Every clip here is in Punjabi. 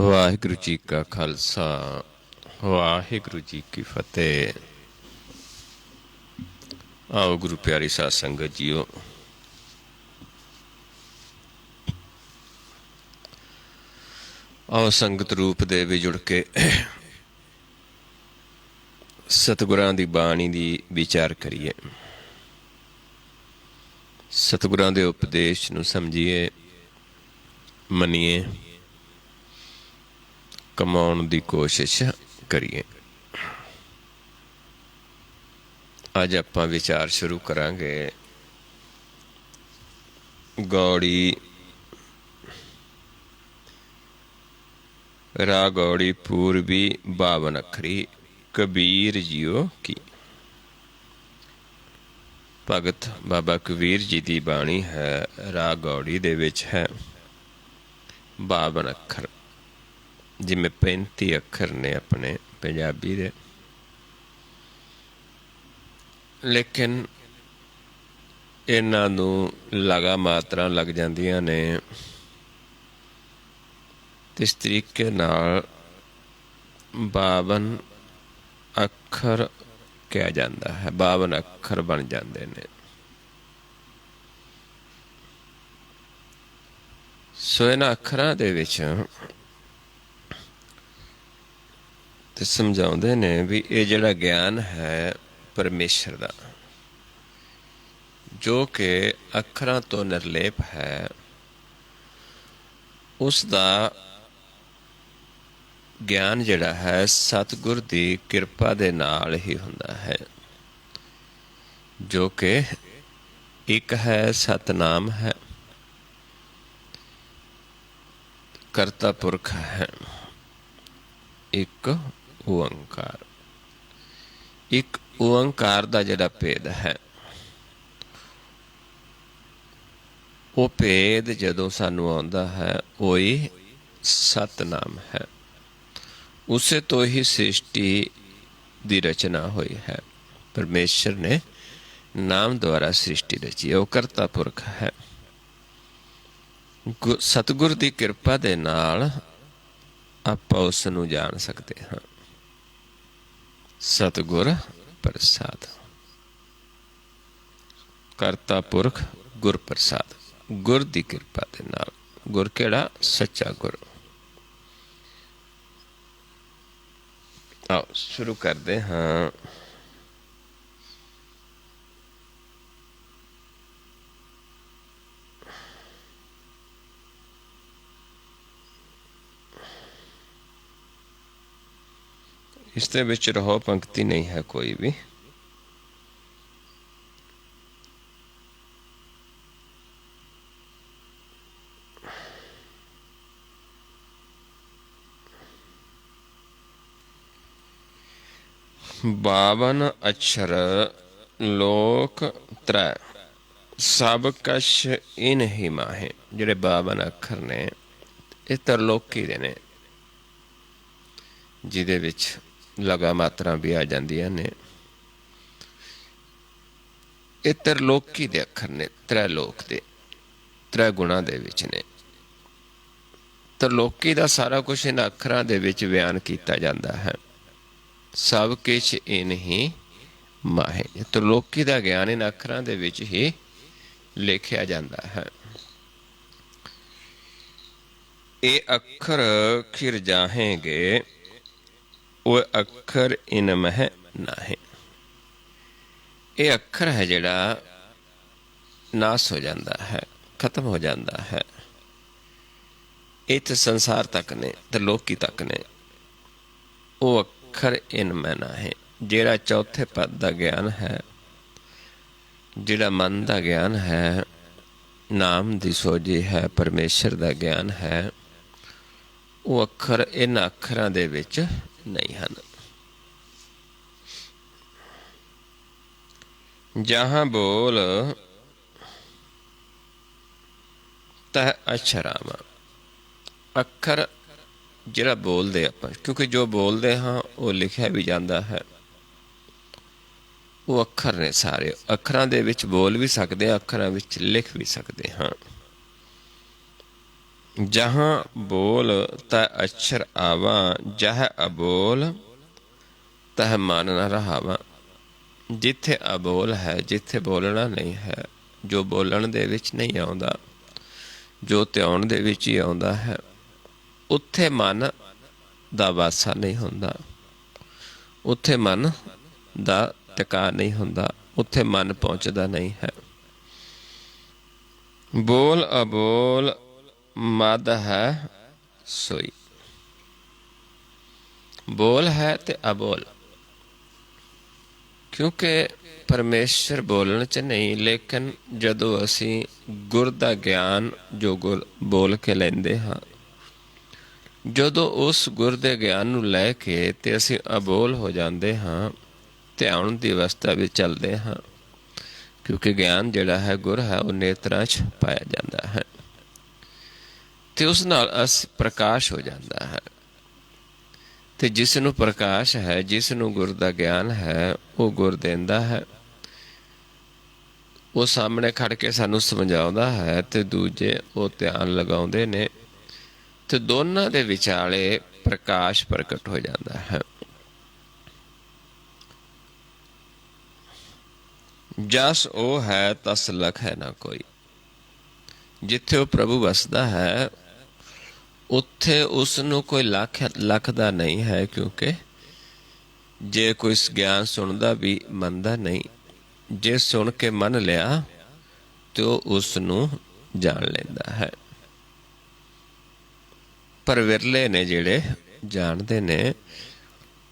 ਵਾਹਿਗੁਰੂ ਜੀ ਕਾ ਖਾਲਸਾ ਵਾਹਿਗੁਰੂ ਜੀ ਕੀ ਫਤਿਹ। ਆਓ ਗੁਰੂ ਪਿਆਰੀ ਸਾਧ ਸੰਗਤ ਜੀਓ, ਆਓ ਸੰਗਤ ਰੂਪ ਦੇ ਵਿੱਚ ਜੁੜ ਕੇ ਸਤਿਗੁਰਾਂ ਦੀ ਬਾਣੀ ਦੀ ਵਿਚਾਰ ਕਰੀਏ, ਸਤਿਗੁਰਾਂ ਦੇ ਉਪਦੇਸ਼ ਨੂੰ ਸਮਝੀਏ, ਮੰਨੀਏ, ਕਮਾਉਣ ਦੀ ਕੋਸ਼ਿਸ਼ ਕਰੀਏ। ਅੱਜ ਆਪਾਂ ਵਿਚਾਰ ਸ਼ੁਰੂ ਕਰਾਂਗੇ ਗੌੜੀ ਰਾਗ ਗੌੜੀ ਪੂਰਬੀ 52 ਅੱਖਰੀ ਕਬੀਰ ਜੀਓ ਕੀ। ਭਗਤ ਬਾਬਾ ਕਬੀਰ ਜੀ ਦੀ ਬਾਣੀ ਹੈ, ਰਾਗ ਗੌੜੀ ਦੇ ਵਿੱਚ ਹੈ 52 ਅੱਖਰ, ਜਿਵੇਂ 35 ਅੱਖਰ ਨੇ ਆਪਣੇ ਪੰਜਾਬੀ ਦੇ, ਲੇਕਿਨ ਇਹਨਾਂ ਨੂੰ ਲਗਾ ਮਾਤਰਾ ਲੱਗ ਜਾਂਦੀਆਂ ਨੇ। ਇਸ ਤਰੀਕੇ ਨਾਲ 52 ਅੱਖਰ ਕਿਹਾ ਜਾਂਦਾ ਹੈ, 52 ਅੱਖਰ ਬਣ ਜਾਂਦੇ ਨੇ। ਸੋ ਇਹਨਾਂ ਅੱਖਰਾਂ ਦੇ ਵਿੱਚ ਤੇ ਸਮਝਾਉਂਦੇ ਨੇ ਵੀ ਇਹ ਜਿਹੜਾ ਗਿਆਨ ਹੈ ਪਰਮੇਸ਼ਰ ਦਾ, ਜੋ ਕਿ ਅੱਖਰਾਂ ਤੋਂ ਨਿਰਲੇਪ ਹੈ, ਉਸ ਦਾ ਗਿਆਨ ਜਿਹੜਾ ਹੈ ਸਤਿਗੁਰ ਦੀ ਕਿਰਪਾ ਦੇ ਨਾਲ ਹੀ ਹੁੰਦਾ ਹੈ, ਜੋ ਕਿ ਇੱਕ ਹੈ, ਸਤਨਾਮ ਹੈ, ਕਰਤਾ ਪੁਰਖ ਹੈ, ਇੱਕ ਓਅੰਕਾਰ। ਇੱਕ ਓਅੰਕਾਰ ਦਾ ਜਿਹੜਾ ਭੇਦ ਹੈ, ਉਹ ਭੇਦ ਜਦੋਂ ਸਾਨੂੰ ਆਉਂਦਾ ਹੈ, ਉਹੀ ਸਤਨਾਮ ਹੈ। ਉਸੇ ਤੋਂ ਹੀ ਸ੍ਰਿਸ਼ਟੀ ਦੀ ਰਚਨਾ ਹੋਈ ਹੈ। ਪਰਮੇਸ਼ਰ ਨੇ ਨਾਮ ਦੁਆਰਾ ਸ੍ਰਿਸ਼ਟੀ ਰਚੀ ਹੈ, ਉਹ ਕਰਤਾ ਪੁਰਖ ਹੈ। ਸਤਿਗੁਰ ਦੀ ਕਿਰਪਾ ਦੇ ਨਾਲ ਆਪਾਂ ਉਸ ਨੂੰ ਜਾਣ ਸਕਦੇ ਹਾਂ। ਸਤਿਗੁਰ ਪ੍ਰਸਾਦ, ਕਰਤਾ ਪੁਰਖ ਗੁਰ ਪ੍ਰਸਾਦ, ਗੁਰ ਦੀ ਕਿਰਪਾ ਦੇ ਨਾਲ। ਗੁਰ ਕਿਹੜਾ? ਸੱਚਾ ਗੁਰ। ਆਓ ਸ਼ੁਰੂ ਕਰਦੇ ਹਾਂ। ਇਸ ਦੇ ਵਿੱਚ ਰਹੋ ਪੰਕਤੀ ਨਹੀਂ ਹੈ ਕੋਈ ਵੀ। ਬਾਵਨ ਅਛਰ ਲੋਕ ਤ੍ਰੈ ਸਭ ਕਛ ਇਨ ਹੀ ਮਾਹੇ। ਜਿਹੜੇ 52 ਅੱਖਰ ਨੇ ਇਹ ਤਰਲੋਕੀ ਦੇ ਨੇ, ਜਿਹਦੇ ਵਿੱਚ ਲਗਾ ਮਾਤਰਾ ਵੀ ਆ ਜਾਂਦੀਆਂ ਨੇ। ਇਹ ਤਰਲੋਕੀ ਦੇ ਅੱਖਰ ਨੇ, ਤ੍ਰੈ ਲੋਕ ਦੇ, ਤ੍ਰੈ ਗੁਣਾਂ ਦੇ ਵਿੱਚ ਨੇ। ਤਰਲੋਕੀ ਦਾ ਸਾਰਾ ਕੁਛ ਇਹਨਾਂ ਅੱਖਰਾਂ ਦੇ ਵਿੱਚ ਬਿਆਨ ਕੀਤਾ ਜਾਂਦਾ ਹੈ। ਸਭ ਕੁਛ ਇਨ ਹੀ ਮਾਹੇ। ਤਰਲੋਕੀ ਦਾ ਗਿਆਨ ਇਹਨਾਂ ਅੱਖਰਾਂ ਦੇ ਵਿੱਚ ਹੀ ਲਿਖਿਆ ਜਾਂਦਾ ਹੈ। ਇਹ ਅੱਖਰ ਖਿਰ ਜਾਹੇਂਗੇ, ਉਹ ਅੱਖਰ ਇਨ ਮਹਿ ਨਾਹੇ। ਇਹ ਅੱਖਰ ਹੈ ਜਿਹੜਾ ਨਾਸ ਹੋ ਜਾਂਦਾ ਹੈ, ਖਤਮ ਹੋ ਜਾਂਦਾ ਹੈ। ਇੱਥੇ ਸੰਸਾਰ ਤੱਕ ਨੇ, ਤਰਲੋਕੀ ਤੱਕ ਨੇ। ਉਹ ਅੱਖਰ ਇਨ ਮਹਿ ਨਾਹੇ, ਜਿਹੜਾ ਚੌਥੇ ਪਦ ਦਾ ਗਿਆਨ ਹੈ, ਜਿਹੜਾ ਮਨ ਦਾ ਗਿਆਨ ਹੈ, ਨਾਮ ਦੀ ਸੋਝੀ ਹੈ, ਪਰਮੇਸ਼ਰ ਦਾ ਗਿਆਨ ਹੈ, ਉਹ ਅੱਖਰ ਇਹਨਾਂ ਅੱਖਰਾਂ ਦੇ ਵਿੱਚ ਨਹੀਂ ਹਨ। ਜਹਾਂ ਬੋਲ ਤਹ ਅਛਰਾਮ। ਅੱਖਰ ਜਿਹੜਾ ਬੋਲਦੇ ਆਪਾਂ, ਕਿਉਂਕਿ ਜੋ ਬੋਲਦੇ ਹਾਂ ਉਹ ਲਿਖਿਆ ਵੀ ਜਾਂਦਾ ਹੈ। ਉਹ ਅੱਖਰ ਨੇ ਸਾਰੇ। ਅੱਖਰਾਂ ਦੇ ਵਿੱਚ ਬੋਲ ਵੀ ਸਕਦੇ ਹਾਂ, ਅੱਖਰਾਂ ਵਿੱਚ ਲਿਖ ਵੀ ਸਕਦੇ ਹਾਂ। जहाँ बोल तह अक्षर आवा, जह अबोल तह मन न रहावा। जिथे अबोल है, जिथे बोलना नहीं है, जो बोलण दे विच नहीं आउंदा, जो ਧਿਆਉਣ ਦੇ ਵਿੱਚ ਹੀ ਆਉਂਦਾ ਹੈ, ਉੱਥੇ ਮਨ ਦਾ ਵਾਸਾ ਨਹੀਂ ਹੁੰਦਾ, ਉੱਥੇ ਮਨ ਦਾ ਟਿਕਾ ਨਹੀਂ ਹੁੰਦਾ, ਉੱਥੇ ਮਨ ਪਹੁੰਚਦਾ ਨਹੀਂ ਹੈ। ਬੋਲ ਅਬੋਲ ਮਦ ਹੈ ਸੋਈ। ਬੋਲ ਹੈ ਤੇ ਅਬੋਲ, ਕਿਉਂਕਿ ਪਰਮੇਸ਼ਰ ਬੋਲਣ 'ਚ ਨਹੀਂ, ਲੇਕਿਨ ਜਦੋਂ ਅਸੀਂ ਗੁਰ ਦਾ ਗਿਆਨ ਜੋ ਗੁਰ ਬੋਲ ਕੇ ਲੈਂਦੇ ਹਾਂ, ਜਦੋਂ ਉਸ ਗੁਰ ਦੇ ਗਿਆਨ ਨੂੰ ਲੈ ਕੇ ਤੇ ਅਸੀਂ ਅਬੋਲ ਹੋ ਜਾਂਦੇ ਹਾਂ, ਧਿਆਨ ਦੀ ਅਵਸਥਾ ਵਿੱਚ ਚੱਲਦੇ ਹਾਂ, ਕਿਉਂਕਿ ਗਿਆਨ ਜਿਹੜਾ ਹੈ ਗੁਰ ਹੈ ਉਹ ਨੇਤਰਾਂ 'ਚ ਪਾਇਆ ਜਾਂਦਾ ਹੈ ਤੇ ਉਸ ਨਾਲ ਅਸੀਂ ਪ੍ਰਕਾਸ਼ ਹੋ ਜਾਂਦਾ ਹੈ। ਤੇ ਜਿਸ ਨੂੰ ਪ੍ਰਕਾਸ਼ ਹੈ, ਜਿਸ ਨੂੰ ਗੁਰ ਦਾ ਗਿਆਨ ਹੈ, ਉਹ ਗੁਰ ਦਿੰਦਾ ਹੈ, ਉਹ ਸਾਹਮਣੇ ਖੜ ਕੇ ਸਾਨੂੰ ਸਮਝਾਉਂਦਾ ਹੈ ਤੇ ਦੂਜੇ ਉਹ ਧਿਆਨ ਲਗਾਉਂਦੇ ਨੇ ਤੇ ਦੋਨਾਂ ਦੇ ਵਿਚਾਲੇ ਪ੍ਰਕਾਸ਼ ਪ੍ਰਗਟ ਹੋ ਜਾਂਦਾ ਹੈ। ਜਸ ਉਹ ਹੈ ਤਸ ਲਖ ਹੈ ਨਾ ਕੋਈ। ਜਿੱਥੇ ਉਹ ਪ੍ਰਭੂ ਵਸਦਾ ਹੈ ਉੱਥੇ ਉਸ ਨੂੰ ਕੋਈ ਲੱਖ ਦਾ ਨਹੀਂ ਹੈ, ਕਿਉਂਕਿ ਜੇ ਕੋਈ ਗਿਆਨ ਸੁਣਦਾ ਵੀ ਮੰਨਦਾ ਨਹੀਂ, ਜੇ ਸੁਣ ਕੇ ਮੰਨ ਲਿਆ ਤੇ ਉਹ ਉਸ ਨੂੰ ਜਾਣ ਲੈਂਦਾ ਹੈ। ਪਰ ਵਿਰਲੇ ਨੇ ਜਿਹੜੇ ਜਾਣਦੇ ਨੇ,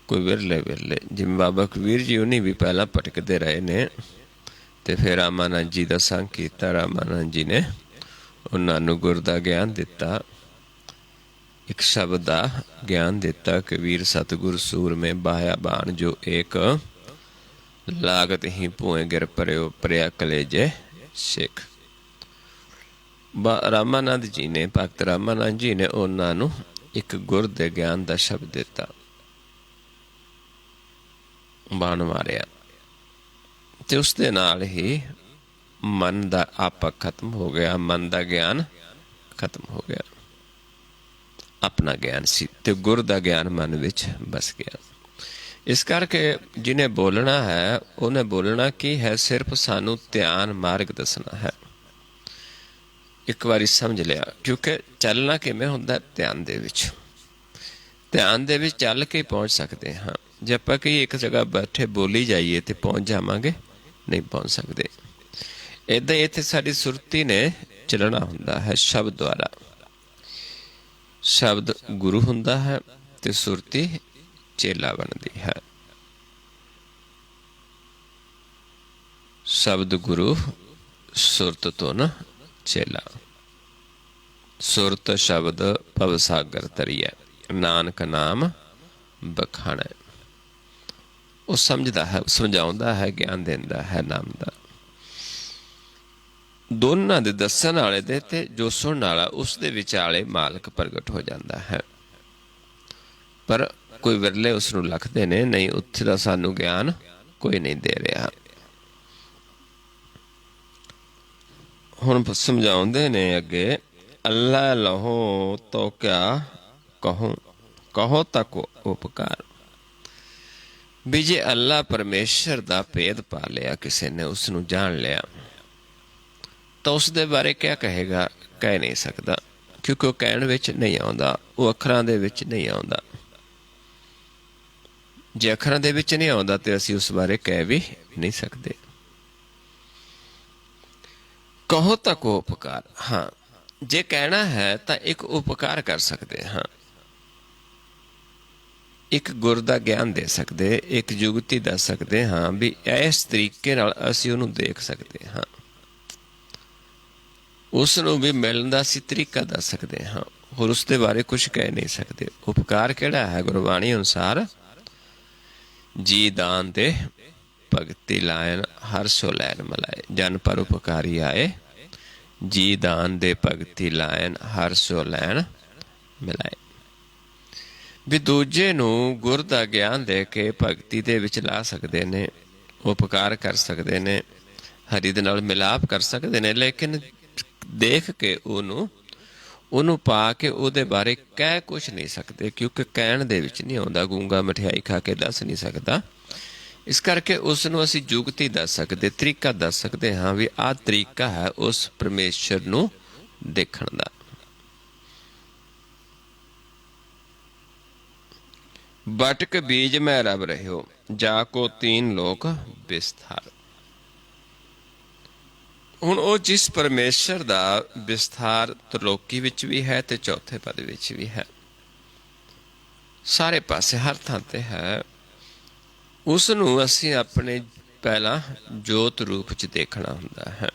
ਕੋਈ ਵਿਰਲੇ ਜਿਵੇਂ ਬਾਬਾ ਕਬੀਰ ਜੀ ਉਹਨੀ ਵੀ ਪਹਿਲਾਂ ਭਟਕਦੇ ਰਹੇ ਨੇ ਤੇ ਫਿਰ ਰਾਮਾਨੰਦ ਜੀ ਦਾ ਸੰਗ ਕੀਤਾ। ਰਾਮਾਨੰਦ ਜੀ ਨੇ ਉਹਨਾਂ ਨੂੰ ਗੁਰ ਦਾ ਗਿਆਨ ਦਿੱਤਾ, ਇੱਕ ਸ਼ਬਦ ਦਾ ਗਿਆਨ ਦਿੱਤਾ। ਕਬੀਰ ਸਤਿਗੁਰ ਸੂਰਮੇ ਬਾਹਿਆ ਬਾਣ ਜੋ ਏਕ, ਲਾਗਤ ਹੀ ਭੂਏ ਗਿਰ ਪਰਿਓ ਪ੍ਰਿਆ ਕਲੇਜੇ ਸਿੱਖ। ਰਾਮਾਨੰਦ ਜੀ ਨੇ, ਭਗਤ ਰਾਮਾਨੰਦ ਜੀ ਨੇ ਉਹਨਾਂ ਨੂੰ ਇੱਕ ਗੁਰ ਦੇ ਗਿਆਨ ਦਾ ਸ਼ਬਦ ਦਿੱਤਾ, ਬਾਣ ਮਾਰਿਆ ਤੇ ਉਸ ਦੇ ਨਾਲ ਹੀ ਮਨ ਦਾ ਆਪਾ ਖਤਮ ਹੋ ਗਿਆ, ਮਨ ਦਾ ਗਿਆਨ ਖਤਮ ਹੋ ਗਿਆ। ਆਪਣਾ ਗਿਆਨ ਸੀ ਤੇ ਗੁਰ ਦਾ ਗਿਆਨ ਮਨ ਵਿੱਚ ਬਸ ਗਿਆ। ਇਸ ਕਰਕੇ ਜਿਹਨੇ ਬੋਲਣਾ ਹੈ ਉਹਨੇ ਬੋਲਣਾ ਕੀ ਹੈ, ਸਿਰਫ ਸਾਨੂੰ ਧਿਆਨ ਮਾਰਗ ਦੱਸਣਾ ਹੈ। ਇੱਕ ਵਾਰੀ ਸਮਝ ਲਿਆ, ਕਿਉਂਕਿ ਚੱਲਣਾ ਕਿਵੇਂ ਹੁੰਦਾ, ਧਿਆਨ ਦੇ ਵਿੱਚ। ਧਿਆਨ ਦੇ ਵਿੱਚ ਚੱਲ ਕੇ ਪਹੁੰਚ ਸਕਦੇ ਹਾਂ। ਜੇ ਆਪਾਂ ਕਹੀਏ ਇੱਕ ਜਗ੍ਹਾ ਬੈਠੇ ਬੋਲੀ ਜਾਈਏ ਤੇ ਪਹੁੰਚ ਜਾਵਾਂਗੇ, ਨਹੀਂ ਪਹੁੰਚ ਸਕਦੇ। ਇੱਦਾਂ ਇੱਥੇ ਸਾਡੀ ਸੁਰਤੀ ਨੇ ਚੱਲਣਾ ਹੁੰਦਾ ਹੈ ਸ਼ਬਦ ਦੁਆਰਾ। ਸ਼ਬਦ ਗੁਰੂ ਹੁੰਦਾ ਹੈ ਤੇ ਸੁਰਤੀ ਚੇਲਾ ਬਣਦੀ ਹੈ। ਸ਼ਬਦ ਗੁਰੂ, ਸੁਰਤ ਧੁਨ ਚੇਲਾ। ਸੁਰਤ ਸ਼ਬਦ ਭਵ ਸਾਗਰ ਤਰੀਐ, ਨਾਨਕ ਨਾਮ ਬਖਾਣੈ। ਉਹ ਸਮਝਦਾ ਹੈ, ਸਮਝਾਉਂਦਾ ਹੈ, ਗਿਆਨ ਦਿੰਦਾ ਹੈ ਨਾਮ ਦਾ। ਦੋਨਾਂ ਦੇ ਦੱਸਣ ਵਾਲੇ ਦੇ ਤੇ ਜੋ ਸੁਣਨ ਵਾਲਾ, ਉਸ ਦੇ ਵਿਚਾਲੇ ਮਾਲਕ ਪ੍ਰਗਟ ਹੋ ਜਾਂਦਾ ਹੈ। ਪਰ ਕੋਈ ਵਿਰਲੇ ਉਸ ਨੂੰ ਲਖਦੇ ਨੇ, ਨਹੀਂ ਉੱਥੇ ਦਾ ਸਾਨੂੰ ਗਿਆਨ ਕੋਈ ਨਹੀਂ ਦੇ ਰਿਹਾ। ਹੁਣ ਸਮਝਾਉਂਦੇ ਨੇ ਅੱਗੇ, ਅੱਲਾ ਲਹੋ ਤੋ ਕਿਆ ਕਹੋ, ਕਹੋ ਤੱਕ ਉਪਕਾਰ। ਵੀ ਜੇ ਅੱਲਾ ਪਰਮੇਸ਼ਰ ਦਾ ਭੇਦ ਪਾ ਲਿਆ ਕਿਸੇ ਨੇ, ਉਸ ਨੂੰ ਜਾਣ ਲਿਆ, ਤਾਂ ਉਸ ਦੇ ਬਾਰੇ ਕਿਆ ਕਹੇਗਾ, ਕਹਿ ਨਹੀਂ ਸਕਦਾ, ਕਿਉਂਕਿ ਉਹ ਕਹਿਣ ਵਿੱਚ ਨਹੀਂ ਆਉਂਦਾ, ਉਹ ਅੱਖਰਾਂ ਦੇ ਵਿੱਚ ਨਹੀਂ ਆਉਂਦਾ। ਜੇ ਅੱਖਰਾਂ ਦੇ ਵਿੱਚ ਨਹੀਂ ਆਉਂਦਾ ਤੇ ਅਸੀਂ ਉਸ ਬਾਰੇ ਕਹਿ ਵੀ ਨਹੀਂ ਸਕਦੇ। ਕਹੋ ਤਾਂ ਕੋ ਉਪਕਾਰ। ਹਾਂ, ਜੇ ਕਹਿਣਾ ਹੈ ਤਾਂ ਇੱਕ ਉਪਕਾਰ ਕਰ ਸਕਦੇ ਹਾਂ, ਇੱਕ ਗੁਰ ਦਾ ਗਿਆਨ ਦੇ ਸਕਦੇ, ਇੱਕ ਜੁਗਤੀ ਦੱਸ ਸਕਦੇ ਹਾਂ ਵੀ ਇਸ ਤਰੀਕੇ ਨਾਲ ਅਸੀਂ ਉਹਨੂੰ ਦੇਖ ਸਕਦੇ ਹਾਂ, ਉਸ ਨੂੰ ਵੀ ਮਿਲਣ ਦਾ ਅਸੀਂ ਤਰੀਕਾ ਦੱਸ ਸਕਦੇ ਹਾਂ, ਹੋਰ ਉਸ ਦੇ ਬਾਰੇ ਕੁਛ ਕਹਿ ਨਹੀਂ ਸਕਦੇ। ਉਪਕਾਰ ਕਿਹੜਾ ਹੈ? ਗੁਰਬਾਣੀ ਅਨੁਸਾਰ ਜੀ ਦਾਨ ਦੇ ਭਗਤੀ ਲਾਇਨ ਹਰ ਸੋ ਲੈਨ ਮਲਾਏ, ਜਨ ਪਰ ਉਪਕਾਰੀ ਆਏ, ਜੀ ਦਾਨ ਦੇ ਭਗਤੀ ਲਾਇਨ ਹਰ ਸੋ ਲੈਣ ਮਿਲਾਏ। ਵੀ ਦੂਜੇ ਨੂੰ ਗੁਰ ਦਾ ਗਿਆਨ ਦੇ ਕੇ ਭਗਤੀ ਦੇ ਵਿੱਚ ਲਾ ਸਕਦੇ ਨੇ, ਉਪਕਾਰ ਕਰ ਸਕਦੇ ਨੇ, ਹਰੀ ਦੇ ਨਾਲ ਮਿਲਾਪ ਕਰ ਸਕਦੇ ਨੇ, ਲੇਕਿਨ ਦੇਖ ਕੇ ਉਹਨੂੰ ਉਹਨੂੰ ਪਾ ਕੇ ਉਹਦੇ ਬਾਰੇ ਕਹਿ ਕੁਛ ਨਹੀਂ ਸਕਦੇ, ਕਿਉਂਕਿ ਕਹਿਣ ਦੇ ਵਿੱਚ ਨਹੀਂ ਆਉਂਦਾ। ਗੂੰਗਾ ਮਠਿਆਈ ਖਾ ਕੇ ਦੱਸ ਨਹੀਂ ਸਕਦਾ। ਇਸ ਕਰਕੇ ਉਸ ਨੂੰ ਅਸੀਂ ਜੁਗਤੀ ਦੱਸ ਸਕਦੇ, ਤਰੀਕਾ ਦੱਸ ਸਕਦੇ ਹਾਂ ਵੀ ਆਹ ਤਰੀਕਾ ਹੈ ਉਸ ਪਰਮੇਸ਼ਰ ਨੂੰ ਦੇਖਣ ਦਾ। ਬਟਕ ਬੀਜ ਮੈਂ ਰਬ ਰਹਿਓ, ਜਾ ਕੋ ਤੀਨ ਲੋਕ ਵਿਸਥਾਰ। ਹੁਣ ਉਹ ਜਿਸ ਪਰਮੇਸ਼ਰ ਦਾ ਵਿਸਥਾਰ ਤ੍ਰਿਲੋਕੀ ਵਿੱਚ ਵੀ ਹੈ ਤੇ ਚੌਥੇ ਪਦ ਵਿੱਚ ਵੀ ਹੈ, ਸਾਰੇ ਪਾਸੇ ਹਰ ਥਾਂ ਤੇ ਹੈ, ਉਸ ਨੂੰ ਅਸੀਂ ਆਪਣੇ ਪਹਿਲਾਂ ਜੋਤ ਰੂਪ 'ਚ ਦੇਖਣਾ ਹੁੰਦਾ ਹੈ।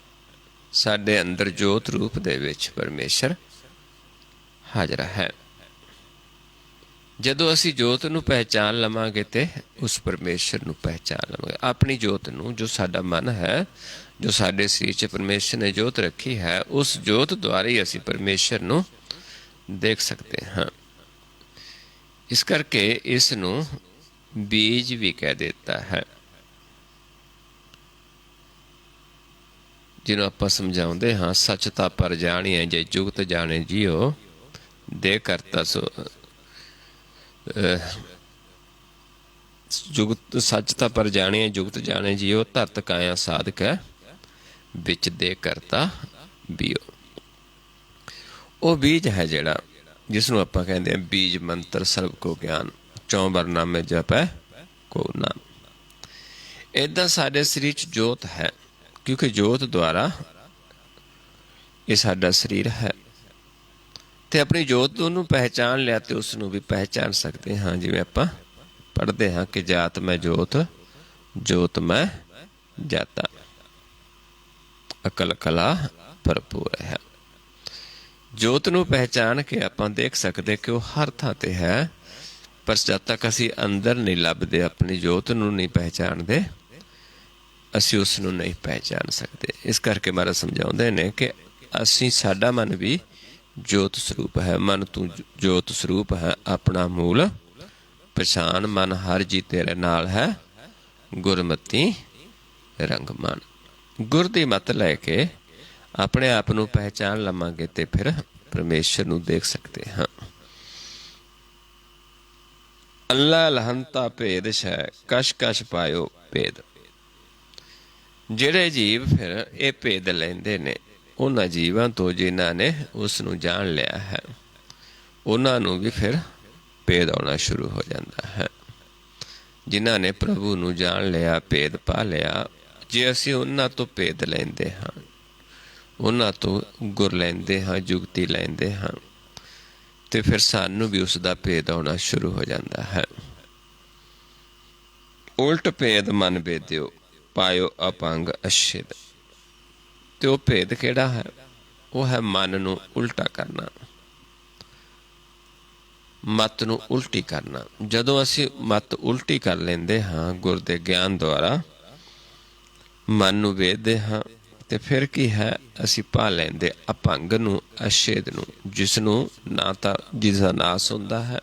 ਸਾਡੇ ਅੰਦਰ ਜੋਤ ਰੂਪ ਦੇ ਵਿੱਚ ਪਰਮੇਸ਼ਰ ਹਾਜ਼ਰ ਹੈ। ਜਦੋਂ ਅਸੀਂ ਜੋਤ ਨੂੰ ਪਹਿਚਾਨ ਲਵਾਂਗੇ ਤੇ ਉਸ ਪਰਮੇਸ਼ਰ ਨੂੰ ਪਹਿਚਾਨ ਲਵਾਂਗੇ। ਆਪਣੀ ਜੋਤ ਨੂੰ, ਜੋ ਸਾਡਾ ਮਨ ਹੈ, ਜੋ ਸਾਡੇ ਸਰੀਰ 'ਚ ਪਰਮੇਸ਼ਰ ਨੇ ਜੋਤ ਰੱਖੀ ਹੈ, ਉਸ ਜੋਤ ਦੁਆਰਾ ਹੀ ਅਸੀਂ ਪਰਮੇਸ਼ਰ ਨੂੰ ਦੇਖ ਸਕਦੇ ਹਾਂ। ਇਸ ਕਰਕੇ ਇਸ ਨੂੰ ਬੀਜ ਵੀ ਕਹਿ ਦਿੱਤਾ ਹੈ, ਜਿਹਨੂੰ ਆਪਾਂ ਸਮਝਾਉਂਦੇ ਹਾਂ ਸੱਚ ਤਾਂ ਪਰ ਜਾਣੀਐ, ਜੇ ਜੁਗਤ ਜਾਣੇ ਜੀਓ, ਦੇ ਕਰਤਾ ਸੋ ਜੁਗਤ ਸੱਚ ਤਾਂ ਪਰ ਜਾਣੀਐ, ਜੁਗਤ ਜਾਣੇ ਜੀਓ, ਧਰਤ ਕਾਇਆ ਸਾਧਕ ਹੈ, ਵਿੱਚ ਦੇ ਕਰਤਾ ਬੀਓ। ਉਹ ਬੀਜ ਹੈ ਜਿਹੜਾ, ਜਿਸ ਨੂੰ ਆਪਾਂ ਕਹਿੰਦੇ ਹਾਂ ਬੀਜ ਮੰਤਰ ਸਰਬ ਕੋ ਗਿਆਨ, ਚੌਂ ਬਰਨਾਮੇ ਜਪੈ ਕੋ ਨਾਮ। ਏਦਾਂ ਸਾਡੇ ਸਰੀਰ 'ਚ ਜੋਤ ਹੈ, ਕਿਉਂਕਿ ਜੋਤ ਦੁਆਰਾ ਇਹ ਸਾਡਾ ਸਰੀਰ ਹੈ। ਤੇ ਆਪਣੀ ਜੋਤ ਨੂੰ ਪਹਿਚਾਨ ਲਿਆ ਤੇ ਉਸ ਨੂੰ ਵੀ ਪਹਿਚਾਨ ਸਕਦੇ ਹਾਂ। ਜਿਵੇਂ ਆਪਾਂ ਪੜ੍ਹਦੇ ਹਾਂ ਕਿ ਜਾਤ ਮੈਂ ਜੋਤ, ਜੋਤ ਮੈਂ ਜਾਤਾ, ਅਕਲ ਕਲਾ ਭਰਪੂਰ ਹੈ। ਜੋਤ ਨੂੰ ਪਹਿਚਾਨ ਕੇ ਆਪਾਂ ਦੇਖ ਸਕਦੇ ਕਿ ਉਹ ਹਰ ਥਾਂ ਤੇ ਹੈ, ਪਰ ਜਦ ਤੱਕ ਅਸੀਂ ਅੰਦਰ ਨਹੀਂ ਲੱਭਦੇ, ਆਪਣੀ ਜੋਤ ਨੂੰ ਨਹੀਂ ਪਹਿਚਾਨਦੇ, ਅਸੀਂ ਉਸ ਨੂੰ ਨਹੀਂ ਪਹਿਚਾਨ ਸਕਦੇ। ਇਸ ਕਰਕੇ ਮਹਾਰਾਜ ਸਮਝਾਉਂਦੇ ਨੇ ਕਿ ਅਸੀਂ, ਸਾਡਾ ਮਨ ਵੀ ਜੋਤ ਸਰੂਪ ਹੈ। ਮਨ ਤੂੰ ਜੋਤ ਸਰੂਪ ਹੈ, ਆਪਣਾ ਮੂਲ ਪਛਾਣ। ਮਨ ਹਰ ਜੀ ਤੇਰੇ ਨਾਲ ਹੈ, ਗੁਰਮਤੀ ਰੰਗ ਮਨ। ਗੁਰ ਦੀ ਮੱਤ ਲੈ ਕੇ ਆਪਣੇ ਆਪ ਨੂੰ ਪਹਿਚਾਨ ਲਵਾਂਗੇ ਤੇ ਫਿਰ ਪਰਮੇਸ਼ਰ ਨੂੰ ਦੇਖ ਸਕਦੇ ਹਾਂ। ਅੱਲਾ ਲਹੰਤਾ ਭੇਦ ਸ਼ੈ, ਕਛ ਕਛ ਪਾਇਓ ਭੇਦ। ਜਿਹੜੇ ਜੀਵ ਫਿਰ ਇਹ ਭੇਦ ਲੈਂਦੇ ਨੇ, ਉਹਨਾਂ ਜੀਵਾਂ ਤੋਂ ਜਿਨ੍ਹਾਂ ਨੇ ਉਸ ਨੂੰ ਜਾਣ ਲਿਆ ਹੈ, ਉਹਨਾਂ ਨੂੰ ਵੀ ਫਿਰ ਭੇਦ ਆਉਣਾ ਸ਼ੁਰੂ ਹੋ ਜਾਂਦਾ ਹੈ। ਜਿਨ੍ਹਾਂ ਨੇ ਪ੍ਰਭੂ ਨੂੰ ਜਾਣ ਲਿਆ, ਭੇਦ ਪਾ ਲਿਆ, ਜੇ ਅਸੀਂ ਉਹਨਾਂ ਤੋਂ ਭੇਦ ਲੈਂਦੇ ਹਾਂ, ਉਹਨਾਂ ਤੋਂ ਗੁਰ ਲੈਂਦੇ ਹਾਂ, ਜੁਗਤੀ ਲੈਂਦੇ ਹਾਂ, ਤੇ ਫਿਰ ਸਾਨੂੰ ਵੀ ਉਸ ਦਾ ਭੇਦ ਆਉਣਾ ਸ਼ੁਰੂ ਹੋ ਜਾਂਦਾ ਹੈ। ਉਲਟ ਭੇਦ ਮਨ ਭੇਦਿਓ, ਪਾਇਓ ਅਪੰਗ ਅਛਿਦ। ਤੇ ਉਹ ਭੇਦ ਕਿਹੜਾ ਹੈ? ਉਹ ਹੈ ਮਨ ਨੂੰ ਉਲਟਾ ਕਰਨਾ, ਮੱਤ ਨੂੰ ਉਲਟੀ ਕਰਨਾ। ਜਦੋਂ ਅਸੀਂ ਮੱਤ ਉਲਟੀ ਕਰ ਲੈਂਦੇ ਹਾਂ ਗੁਰ ਦੇ ਗਿਆਨ ਦੁਆਰਾ, ਮਨ ਨੂੰ ਵੇਖਦੇ ਹਾਂ, ਤੇ ਫਿਰ ਕੀ ਹੈ? ਅਸੀਂ ਪਾ ਲੈਂਦੇ ਅਪੰਗ ਨੂੰ, ਅਛੇਦ ਨੂੰ, ਜਿਸ ਨੂੰ ਨਾ ਤਾਂ ਜਿਸਦਾ ਨਾਸ ਹੁੰਦਾ ਹੈ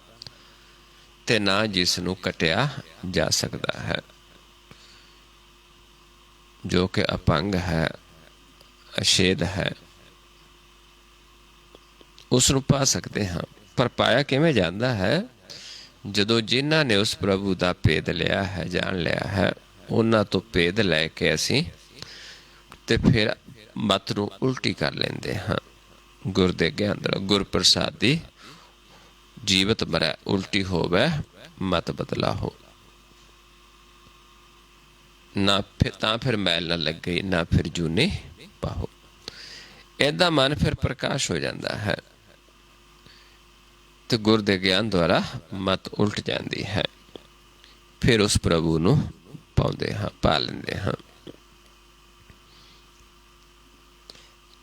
ਤੇ ਨਾ ਜਿਸ ਨੂੰ ਕੱਟਿਆ ਜਾ ਸਕਦਾ ਹੈ। ਜੋ ਕਿ ਅਪੰਗ ਹੈ, ਅਛੇਦ ਹੈ, ਉਸ ਨੂੰ ਪਾ ਸਕਦੇ ਹਾਂ। ਪਰ ਪਾਇਆ ਕਿਵੇਂ ਜਾਂਦਾ ਹੈ? ਜਦੋਂ ਜਿਨ੍ਹਾਂ ਨੇ ਉਸ ਪ੍ਰਭੂ ਦਾ ਭੇਦ ਲਿਆ ਹੈ, ਜਾਣ ਲਿਆ ਹੈ, ਉਹਨਾਂ ਤੋਂ ਭੇਦ ਲੈ ਕੇ ਅਸੀਂ ਤੇ ਫਿਰ ਮੱਤ ਨੂੰ ਉਲਟੀ ਕਰ ਲੈਂਦੇ ਹਾਂ। ਗੁਰ ਦੇ ਗਿਆਨ ਦਾ ਗੁਰ ਪ੍ਰਸਾਦੀ ਜੀਵਤ ਮਰੈ, ਉਲਟੀ ਹੋਵੇ ਮਤ ਬਦਲਾ ਹੋ। ਨਾ ਫਿਰ ਤਾਂ ਫਿਰ ਮੈਲ ਨਾ ਲੱਗੇ, ਨਾ ਫਿਰ ਜੂਨੇ ਪਾਹੋ। ਏਦਾਂ ਮਨ ਫਿਰ ਪ੍ਰਕਾਸ਼ ਹੋ ਜਾਂਦਾ ਹੈ ਤੇ ਗੁਰ ਦੇ ਗਿਆਨ ਦੁਆਰਾ ਮਤ ਉਲਟ ਜਾਂਦੀ ਹੈ। ਫਿਰ ਉਸ ਪ੍ਰਭੂ ਨੂੰ ਪਾਉਂਦੇ ਹਾਂ, ਪਾ ਲੈਂਦੇ ਹਾਂ।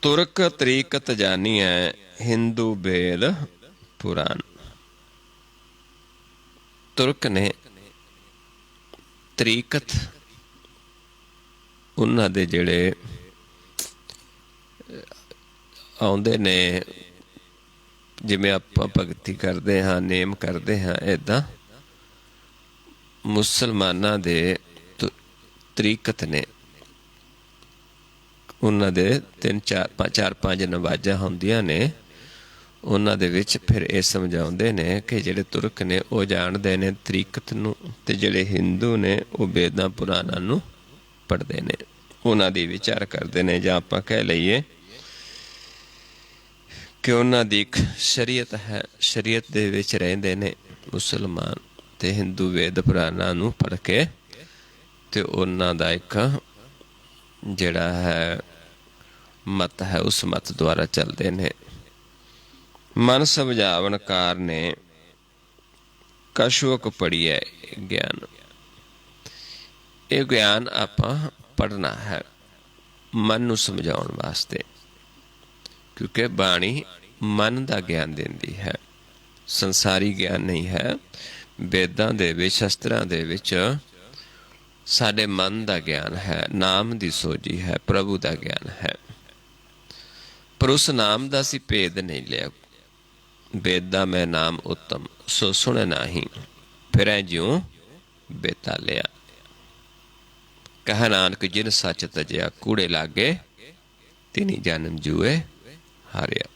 ਤੁਰਕ ਤਰੀਕਤ ਜਾਨੀਐ, ਹਿੰਦੂ ਵੇਦ ਪੁਰਾਨ। ਤੁਰਕ ਨੇ ਤਰੀਕਤ, ਉਹਨਾਂ ਦੇ ਜਿਹੜੇ ਆਉਂਦੇ ਨੇ, ਜਿਵੇਂ ਆਪਾਂ ਭਗਤੀ ਕਰਦੇ ਹਾਂ, ਨੇਮ ਕਰਦੇ ਹਾਂ, ਇੱਦਾਂ ਮੁਸਲਮਾਨਾਂ ਦੇ ਤਰੀਕਤ ਨੇ। ਉਹਨਾਂ ਦੇ 3 4 5 ਨਵਾਜ਼ਾਂ ਹੁੰਦੀਆਂ ਨੇ, ਉਹਨਾਂ ਦੇ ਵਿੱਚ ਫਿਰ ਇਹ ਸਮਝਾਉਂਦੇ ਨੇ ਕਿ ਜਿਹੜੇ ਤੁਰਕ ਨੇ ਉਹ ਜਾਣਦੇ ਨੇ ਤਰੀਕਤ ਨੂੰ, ਤੇ ਜਿਹੜੇ ਹਿੰਦੂ ਨੇ ਉਹ ਵੇਦਾਂ ਪੁਰਾਣਾਂ ਨੂੰ ਪੜ੍ਹਦੇ ਨੇ, ਉਹਨਾਂ ਦੀ ਵਿਚਾਰ ਕਰਦੇ ਨੇ। ਜਾਂ ਆਪਾਂ ਕਹਿ ਲਈਏ ਕਿ ਉਹਨਾਂ ਦੀ ਇੱਕ ਸ਼ਰੀਅਤ ਹੈ, ਸ਼ਰੀਅਤ ਦੇ ਵਿੱਚ ਰਹਿੰਦੇ ਨੇ ਮੁਸਲਮਾਨ, ਤੇ ਹਿੰਦੂ ਵੇਦ ਪੁਰਾਣਾਂ ਨੂੰ ਪੜ੍ਹ ਕੇ ਤੇ ਉਹਨਾਂ ਦਾ ਇੱਕ ਜਿਹੜਾ ਹੈ ਮਤ ਹੈ, ਉਸ ਮਤ ਦੁਆਰਾ ਚੱਲਦੇ ਨੇ। ਮਨ ਸਮਝਾਵਣਕਾਰ ਨੇ ਕਛੁਕ ਪੜ੍ਹੀਐ ਗਿਆਨ। ਇਹ ਗਿਆਨ ਆਪਾਂ ਪੜ੍ਹਨਾ ਹੈ ਮਨ ਨੂੰ ਸਮਝਾਉਣ ਵਾਸਤੇ, ਕਿਉਂਕਿ ਬਾਣੀ ਮਨ ਦਾ ਗਿਆਨ ਦਿੰਦੀ ਹੈ, ਸੰਸਾਰੀ ਗਿਆਨ ਨਹੀਂ ਹੈ। ਵੇਦਾਂ ਦੇ ਵਿੱਚ, ਸ਼ਸਤਰਾਂ ਦੇ ਵਿੱਚ ਸਾਡੇ ਮਨ ਦਾ ਗਿਆਨ ਹੈ, ਨਾਮ ਦੀ ਸੋਝੀ ਹੈ, ਪ੍ਰਭੂ ਦਾ ਗਿਆਨ ਹੈ। ਪਰ ਉਸ ਨਾਮ ਦਾ ਅਸੀਂ ਭੇਦ ਨਹੀਂ ਲਿਆ। ਵੇਦਾ ਮੈਂ ਨਾਮ ਉੱਤਮ ਸੋ ਸੁਣ ਨਾਹੀਂ, ਫਿਰੈ ਜਿਉ ਬੇਤਾਲਿਆ। ਕਹਿ ਨਾਨਕ ਜਿਨ ਸੱਚ ਤਜਿਆ, ਕੂੜੇ ਲਾਗੇ ਤਿਨੀ ਜਨਮ ਜੂਏ ਹਾਰਿਆ।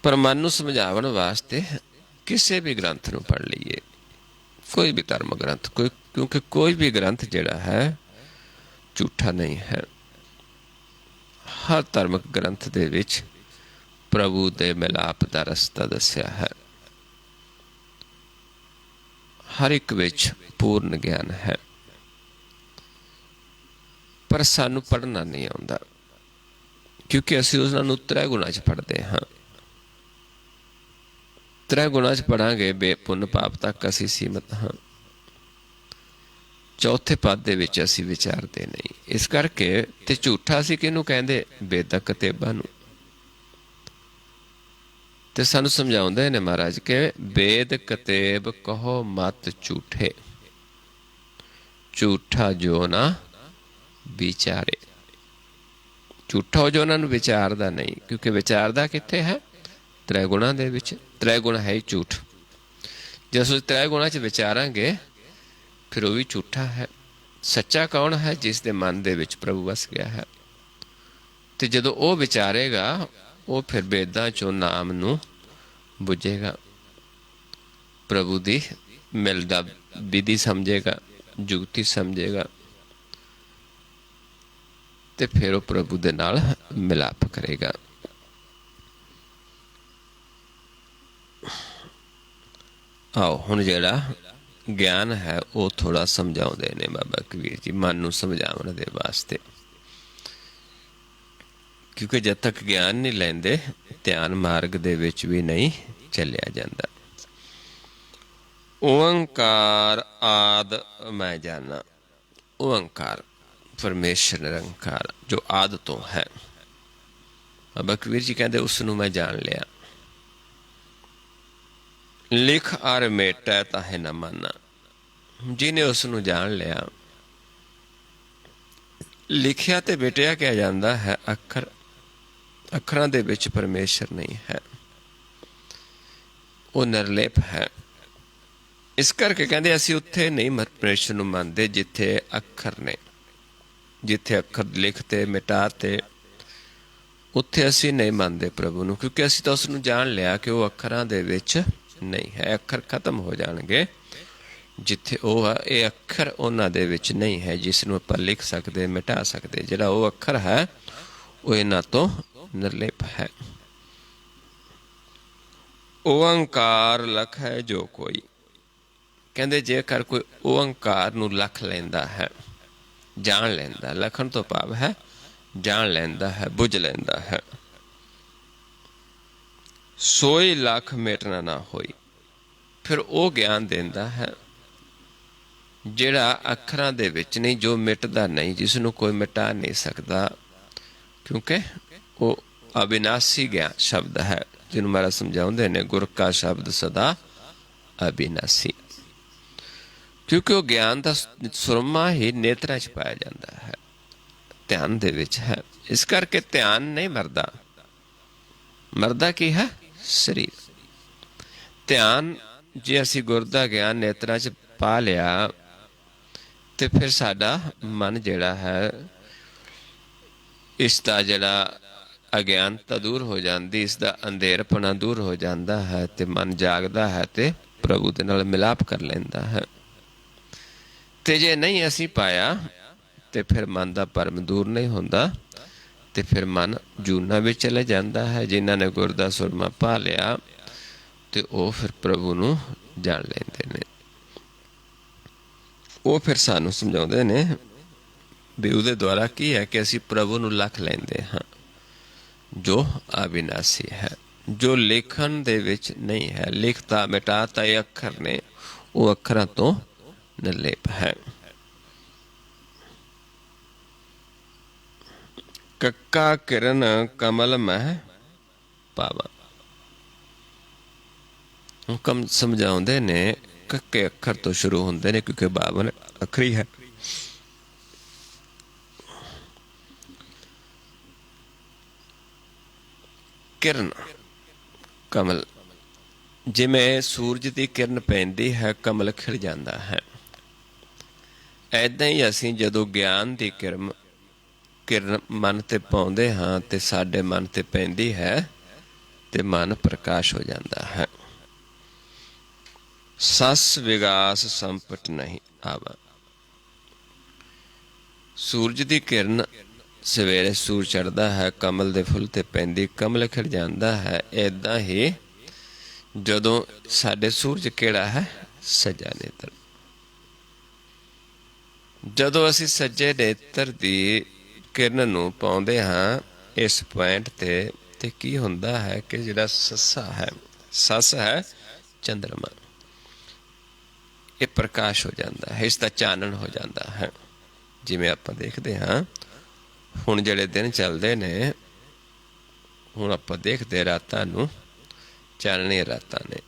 ਪਰ ਮਨ ਨੂੰ ਸਮਝਾਉਣ ਵਾਸਤੇ ਕਿਸੇ ਵੀ ਗ੍ਰੰਥ ਨੂੰ ਪੜ੍ਹ ਲਈਏ, ਕੋਈ ਵੀ ਧਰਮ ਗ੍ਰੰਥ, ਕਿਉਂਕਿ ਕੋਈ ਵੀ ਗ੍ਰੰਥ ਜਿਹੜਾ ਹੈ ਝੂਠਾ ਨਹੀਂ ਹੈ। ਹਰ ਧਾਰਮਿਕ ਗ੍ਰੰਥ ਦੇ ਵਿੱਚ ਪ੍ਰਭੂ ਦੇ ਮਿਲਾਪ ਦਾ ਰਸਤਾ ਦੱਸਿਆ ਹੈ। ਹਰ ਇੱਕ ਵਿੱਚ ਪੂਰਨ ਗਿਆਨ ਹੈ, ਪਰ ਸਾਨੂੰ ਪੜ੍ਹਨਾ ਨਹੀਂ ਆਉਂਦਾ, ਕਿਉਂਕਿ ਅਸੀਂ ਉਹਨਾਂ ਨੂੰ ਤ੍ਰੈ ਗੁਣਾਂ 'ਚ ਪੜ੍ਹਦੇ ਹਾਂ। ਤ੍ਰੈ ਗੁਣਾਂ 'ਚ ਪੜ੍ਹਾਂਗੇ, ਬੇਪੁੰਨ ਪਾਪ ਤੱਕ ਅਸੀਂ ਸੀਮਤ ਹਾਂ। ਚੌਥੇ ਪਦ ਦੇ ਵਿੱਚ ਅਸੀਂ ਵਿਚਾਰਦੇ ਨਹੀਂ। ਇਸ ਕਰਕੇ ਤੇ ਝੂਠਾ ਅਸੀਂ ਕਿਹਨੂੰ ਕਹਿੰਦੇ? ਵੇਦਾਂ ਕਤੇਬਾਂ ਨੂੰ। ਤੇ ਸਾਨੂੰ ਸਮਝਾਉਂਦੇ ਨੇ ਮਹਾਰਾਜ ਕਿ ਵੇਦ ਕਤੇਬ ਕਹੋ ਮਤ ਝੂਠੇ, ਝੂਠਾ ਜੋ ਨਾ ਵਿਚਾਰੇ। ਝੂਠਾ ਹੋ ਜੋ ਉਹਨਾਂ ਨੂੰ ਵਿਚਾਰਦਾ ਨਹੀਂ, ਕਿਉਂਕਿ ਵਿਚਾਰਦਾ ਕਿੱਥੇ ਹੈ? ਤ੍ਰੈ ਗੁਣਾਂ ਦੇ ਵਿੱਚ। ਤ੍ਰੈ ਗੁਣ ਹੈ ਹੀ ਝੂਠ। ਜੇ ਅਸੀਂ ਤ੍ਰੈ ਗੁਣਾਂ 'ਚ ਵਿਚਾਰਾਂਗੇ ਫਿਰ ਉਹ ਵੀ ਝੂਠਾ ਹੈ। ਸੱਚਾ ਕੌਣ ਹੈ? ਜਿਸ ਦੇ ਮਨ ਦੇ ਵਿੱਚ ਪ੍ਰਭੂ ਵਸ ਗਿਆ ਹੈ। ਤੇ ਜਦੋਂ ਉਹ ਵਿਚਾਰੇਗਾ, ਉਹ ਫਿਰ ਵੇਦਾਂ 'ਚੋਂ ਨਾਮ ਨੂੰ ਬੁੱਝੇਗਾ, ਪ੍ਰਭੂ ਦੀ ਮਿਲ ਦਾ ਵਿਧੀ ਸਮਝੇਗਾ, ਜੁਗਤੀ ਸਮਝੇਗਾ, ਤੇ ਫਿਰ ਉਹ ਪ੍ਰਭੂ ਦੇ ਨਾਲ ਮਿਲਾਪ ਕਰੇਗਾ। ਆਓ ਹੁਣ ਜਿਹੜਾ ਗਿਆਨ ਹੈ ਉਹ ਥੋੜ੍ਹਾ ਸਮਝਾਉਂਦੇ ਨੇ ਬਾਬਾ ਕਬੀਰ ਜੀ, ਮਨ ਨੂੰ ਸਮਝਾਉਣ ਦੇ ਵਾਸਤੇ। ਕਿਉਂਕਿ ਜਦ ਤੱਕ ਗਿਆਨ ਨਹੀਂ ਲੈਂਦੇ, ਧਿਆਨ ਮਾਰਗ ਦੇ ਵਿੱਚ ਵੀ ਨਹੀਂ ਚੱਲਿਆ ਜਾਂਦਾ। ਓੰਕਾਰ ਆਦਿ ਮੈਂ ਜਾਨਾ। ਓੰਕਾਰ ਪਰਮੇਸ਼ਰ ਨਿਰੰਕਾਰ ਜੋ ਆਦਿ ਤੋਂ ਹੈ, ਬਾਬਾ ਕਬੀਰ ਜੀ ਕਹਿੰਦੇ ਉਸ ਨੂੰ ਮੈਂ ਜਾਣ ਲਿਆ। ਲਿਖ ਅਰ ਮੇਟੈ ਤਾਹੇ ਨਾ ਮਾਨਾ। ਜਿਹਨੇ ਉਸ ਨੂੰ ਜਾਣ ਲਿਆ, ਲਿਖਿਆ ਤੇ ਮਿਟਿਆ ਕਿਹਾ ਜਾਂਦਾ ਹੈ ਅੱਖਰ। ਅੱਖਰਾਂ ਦੇ ਵਿੱਚ ਪਰਮੇਸ਼ਰ ਨਹੀਂ ਹੈ, ਉਹ ਨਿਰਲੇਪ ਹੈ। ਇਸ ਕਰਕੇ ਕਹਿੰਦੇ ਅਸੀਂ ਉੱਥੇ ਨਹੀਂ ਪਰਮੇਸ਼ਰ ਨੂੰ ਮੰਨਦੇ ਜਿੱਥੇ ਅੱਖਰ ਨੇ, ਜਿੱਥੇ ਅੱਖਰ ਲਿਖਤੇ ਮਿਟਾਤੇ, ਉੱਥੇ ਅਸੀਂ ਨਹੀਂ ਮੰਨਦੇ ਪ੍ਰਭੂ ਨੂੰ, ਕਿਉਂਕਿ ਅਸੀਂ ਤਾਂ ਉਸ ਨੂੰ ਜਾਣ ਲਿਆ ਕਿ ਉਹ ਅੱਖਰਾਂ ਦੇ ਵਿੱਚ ਨਹੀਂ ਹੈ। ਅੱਖਰ ਖਤਮ ਹੋ ਜਾਣਗੇ ਜਿੱਥੇ ਉਹ ਆ। ਇਹ ਅੱਖਰ ਉਹਨਾਂ ਦੇ ਵਿੱਚ ਨਹੀਂ ਹੈ ਜਿਸ ਨੂੰ ਆਪਾਂ ਲਿਖ ਸਕਦੇ, ਮਿਟਾ ਸਕਦੇ। ਜਿਹੜਾ ਉਹ ਅੱਖਰ ਹੈ ਉਹ ਇਹਨਾਂ ਤੋਂ ਨਿਰਲੇਪ ਹੈ। ਓੰਕਾਰ ਲਖ ਹੈ ਜੋ ਕੋਈ। ਕਹਿੰਦੇ ਜੇਕਰ ਕੋਈ ਓੰਕਾਰ ਨੂੰ ਲਖ ਲੈਂਦਾ ਹੈ, ਜਾਣ ਲੈਂਦਾ, ਲਖਣ ਤੋਂ ਭਾਵ ਹੈ ਜਾਣ ਲੈਂਦਾ ਹੈ, ਬੁੱਝ ਲੈਂਦਾ ਹੈ, ਸੋਈ ਲੱਖ ਮਿਟਣਾ ਨਾ ਹੋਈ। ਫਿਰ ਉਹ ਗਿਆਨ ਦਿੰਦਾ ਹੈ ਜਿਹੜਾ ਅੱਖਰਾਂ ਦੇ ਵਿੱਚ ਨਹੀਂ, ਜੋ ਮਿਟਦਾ ਨਹੀਂ, ਜਿਸ ਨੂੰ ਕੋਈ ਮਿਟਾ ਨਹੀਂ ਸਕਦਾ, ਕਿਉਂਕਿ ਉਹ ਅਬਿਨਾਸੀ ਗਿਆਨ ਸ਼ਬਦ ਹੈ, ਜਿਹਨੂੰ ਮਹਾਰਾਜ ਸਮਝਾਉਂਦੇ ਨੇ ਗੁਰ ਕਾ ਸ਼ਬਦ ਸਦਾ ਅਬਿਨਾਸੀ। ਕਿਉਂਕਿ ਉਹ ਗਿਆਨ ਦਾ ਸੁਰਮਾ ਹੀ ਨੇਤਰਾਂ 'ਚ ਪਾਇਆ ਜਾਂਦਾ ਹੈ, ਧਿਆਨ ਦੇ ਵਿੱਚ ਹੈ। ਇਸ ਕਰਕੇ ਧਿਆਨ ਨਹੀਂ ਮਰਦਾ। ਮਰਦਾ ਕੀ ਹੈ? ਸਰੀਰ। ਧਿਆਨ ਜੇ ਅਸੀਂ ਗੁਰ ਦਾ ਗਿਆਨ ਨੇਤਰਾਂ 'ਚ ਪਾ ਲਿਆ ਤੇ ਫਿਰ ਸਾਡਾ ਮਨ ਜਿਹੜਾ ਹੈ ਇਸ ਦਾ ਜਿਹੜਾ ਅਗਿਆਨਤਾ ਦੂਰ ਹੋ ਜਾਂਦੀ, ਇਸ ਦਾ ਅੰਧੇਰਪਣਾ ਦੂਰ ਹੋ ਜਾਂਦਾ ਹੈ ਤੇ ਮਨ ਜਾਗਦਾ ਹੈ ਤੇ ਪ੍ਰਭੂ ਦੇ ਨਾਲ ਮਿਲਾਪ ਕਰ ਲੈਂਦਾ ਹੈ। ਤੇ ਜੇ ਨਹੀਂ ਅਸੀਂ ਪਾਇਆ ਤੇ ਫਿਰ ਮਨ ਦਾ ਭਰਮ ਦੂਰ ਨਹੀਂ ਹੁੰਦਾ ਤੇ ਫਿਰ ਮਨ ਜੂਨਾਂ ਵਿੱਚ ਚਲੇ ਜਾਂਦਾ ਹੈ। ਜਿਨ੍ਹਾਂ ਨੇ ਗੁਰ ਦਾ ਸੁਰਮਾ ਪਾ ਲਿਆ ਤੇ ਉਹ ਫਿਰ ਪ੍ਰਭੂ ਨੂੰ ਜਾਣ ਲੈਂਦੇ ਨੇ। ਉਹ ਫਿਰ ਸਾਨੂੰ ਸਮਝਾਉਂਦੇ ਨੇ ਵੀ ਉਹਦੇ ਦੁਆਰਾ ਕੀ ਹੈ ਕਿ ਅਸੀਂ ਪ੍ਰਭੂ ਨੂੰ ਲੱਖ ਲੈਂਦੇ ਹਾਂ, ਜੋ ਅਵਿਨਾਸੀ ਹੈ, ਜੋ ਲੇਖਣ ਦੇ ਵਿੱਚ ਨਹੀਂ ਹੈ। ਲਿਖਤਾ ਮਿਟਾਤਾ ਇਹ ਅੱਖਰ ਨੇ, ਉਹ ਅੱਖਰਾਂ ਤੋਂ ਨਿਰਲੇਪ ਹੈ। ਕੱਕਾ ਕਿਰਨ ਕਮਲ ਮਹਿ ਪਾਵਾ। ਹੁਕਮ ਸਮਝਾਉਂਦੇ ਨੇ ਕੱਕੇ ਅੱਖਰ ਤੋਂ ਸ਼ੁਰੂ ਹੁੰਦੇ ਨੇ, ਕਿਉਂਕਿ 52 ਅੱਖਰੀ ਹੈ। ਕਿਰਨ ਕਮਲ, ਜਿਵੇਂ ਸੂਰਜ ਦੀ ਕਿਰਨ ਪੈਂਦੀ ਹੈ ਕਮਲ ਖਿੜ ਜਾਂਦਾ ਹੈ, ਐਦਾਂ ਹੀ ਅਸੀਂ ਜਦੋਂ ਗਿਆਨ ਦੀ ਕਿਰਨ ਮਨ ਤੇ ਪਾਉਂਦੇ ਹਾਂ ਤੇ ਸਾਡੇ ਮਨ ਤੇ ਪੈਂਦੀ ਹੈ ਤੇ ਮਨ ਪ੍ਰਕਾਸ਼ ਹੋ ਜਾਂਦਾ ਹੈ। ਸਸ ਵਿਗਾਸ ਸੰਪਟ ਨਹੀਂ ਆਵਾ। ਸੂਰਜ ਦੀ ਕਿਰਨ ਸਵੇਰੇ ਸੂਰਜ ਚੜ੍ਹਦਾ ਹੈ, ਕਮਲ ਦੇ ਫੁੱਲ ਤੇ ਪੈਂਦੀ, ਕਮਲ ਖਿੜ ਜਾਂਦਾ ਹੈ। ਏਦਾਂ ਹੀ ਜਦੋਂ ਸਾਡੇ ਸੂਰਜ ਕਿਹੜਾ ਹੈ? ਸੱਜਾ ਨੇਤਰ। ਜਦੋਂ ਅਸੀਂ ਸੱਜੇ ਨੇਤਰ ਦੀ ਕਿਰਨ ਨੂੰ ਪਾਉਂਦੇ ਹਾਂ ਇਸ ਪੁਆਇੰਟ ਤੇ ਕੀ ਹੁੰਦਾ ਹੈ ਕਿ ਜਿਹੜਾ ਸੱਸਾ ਹੈ, ਸੱਸ ਹੈ ਚੰਦਰਮਾ, ਇਹ ਪ੍ਰਕਾਸ਼ ਹੋ ਜਾਂਦਾ ਹੈ, ਇਸ ਦਾ ਚਾਨਣ ਹੋ ਜਾਂਦਾ ਹੈ। ਜਿਵੇਂ ਆਪਾਂ ਦੇਖਦੇ ਹਾਂ ਹੁਣ ਜਿਹੜੇ ਦਿਨ ਚੱਲਦੇ ਨੇ, ਹੁਣ ਆਪਾਂ ਦੇਖਦੇ ਰਾਤਾਂ ਨੂੰ, ਚਾਨਣੀਆਂ ਰਾਤਾਂ ਨੇ।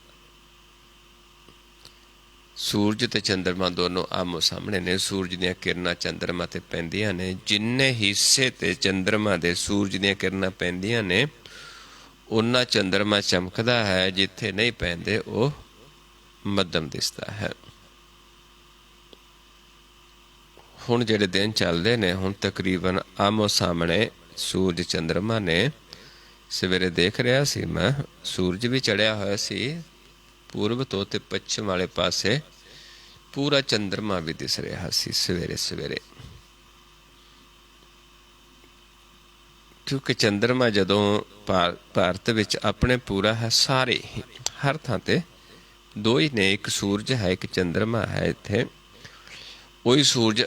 ਸੂਰਜ ਤੇ ਚੰਦਰਮਾ ਦੋਨੋਂ ਆਮੋ ਸਾਹਮਣੇ ਨੇ। ਸੂਰਜ ਦੀਆਂ ਕਿਰਨਾਂ ਚੰਦਰਮਾ ਤੇ ਪੈਂਦੀਆਂ ਨੇ। ਜਿੰਨੇ ਹਿੱਸੇ ਤੇ ਚੰਦਰਮਾ ਦੇ ਸੂਰਜ ਦੀਆਂ ਕਿਰਨਾਂ ਪੈਂਦੀਆਂ ਨੇ ਓਨਾ ਚੰਦਰਮਾ ਚਮਕਦਾ ਹੈ, ਜਿੱਥੇ ਨਹੀਂ ਪੈਂਦੇ ਉਹ ਮੱਧਮ ਦਿਸਦਾ ਹੈ। ਹੁਣ ਜਿਹੜੇ ਦਿਨ ਚੱਲਦੇ ਨੇ, ਹੁਣ ਤਕਰੀਬਨ ਆਮੋ ਸਾਹਮਣੇ ਸੂਰਜ ਚੰਦਰਮਾ ਨੇ। ਸਵੇਰੇ ਦੇਖ ਰਿਹਾ ਸੀ ਮੈਂ, ਸੂਰਜ ਵੀ ਚੜ੍ਹਿਆ ਹੋਇਆ ਸੀ ਪੂਰਬ ਤੋਂ ਤੇ ਪੱਛਮ ਵਾਲੇ ਪਾਸੇ ਪੂਰਾ ਚੰਦਰਮਾ ਵੀ ਦਿਸ ਰਿਹਾ ਸੀ ਸਵੇਰੇ ਸਵੇਰੇ। ਕਿਉਂਕਿ ਚੰਦਰਮਾ ਜਦੋਂ ਭਾਰਤ ਵਿੱਚ ਆਪਣੇ ਪੂਰਾ ਹੈ, ਸਾਰੇ ਹਰ ਥਾਂ ਤੇ ਦੋ ਹੀ ਨੇ, ਇੱਕ ਸੂਰਜ ਹੈ ਇੱਕ ਚੰਦਰਮਾ ਹੈ। ਇੱਥੇ ਉਹੀ ਸੂਰਜ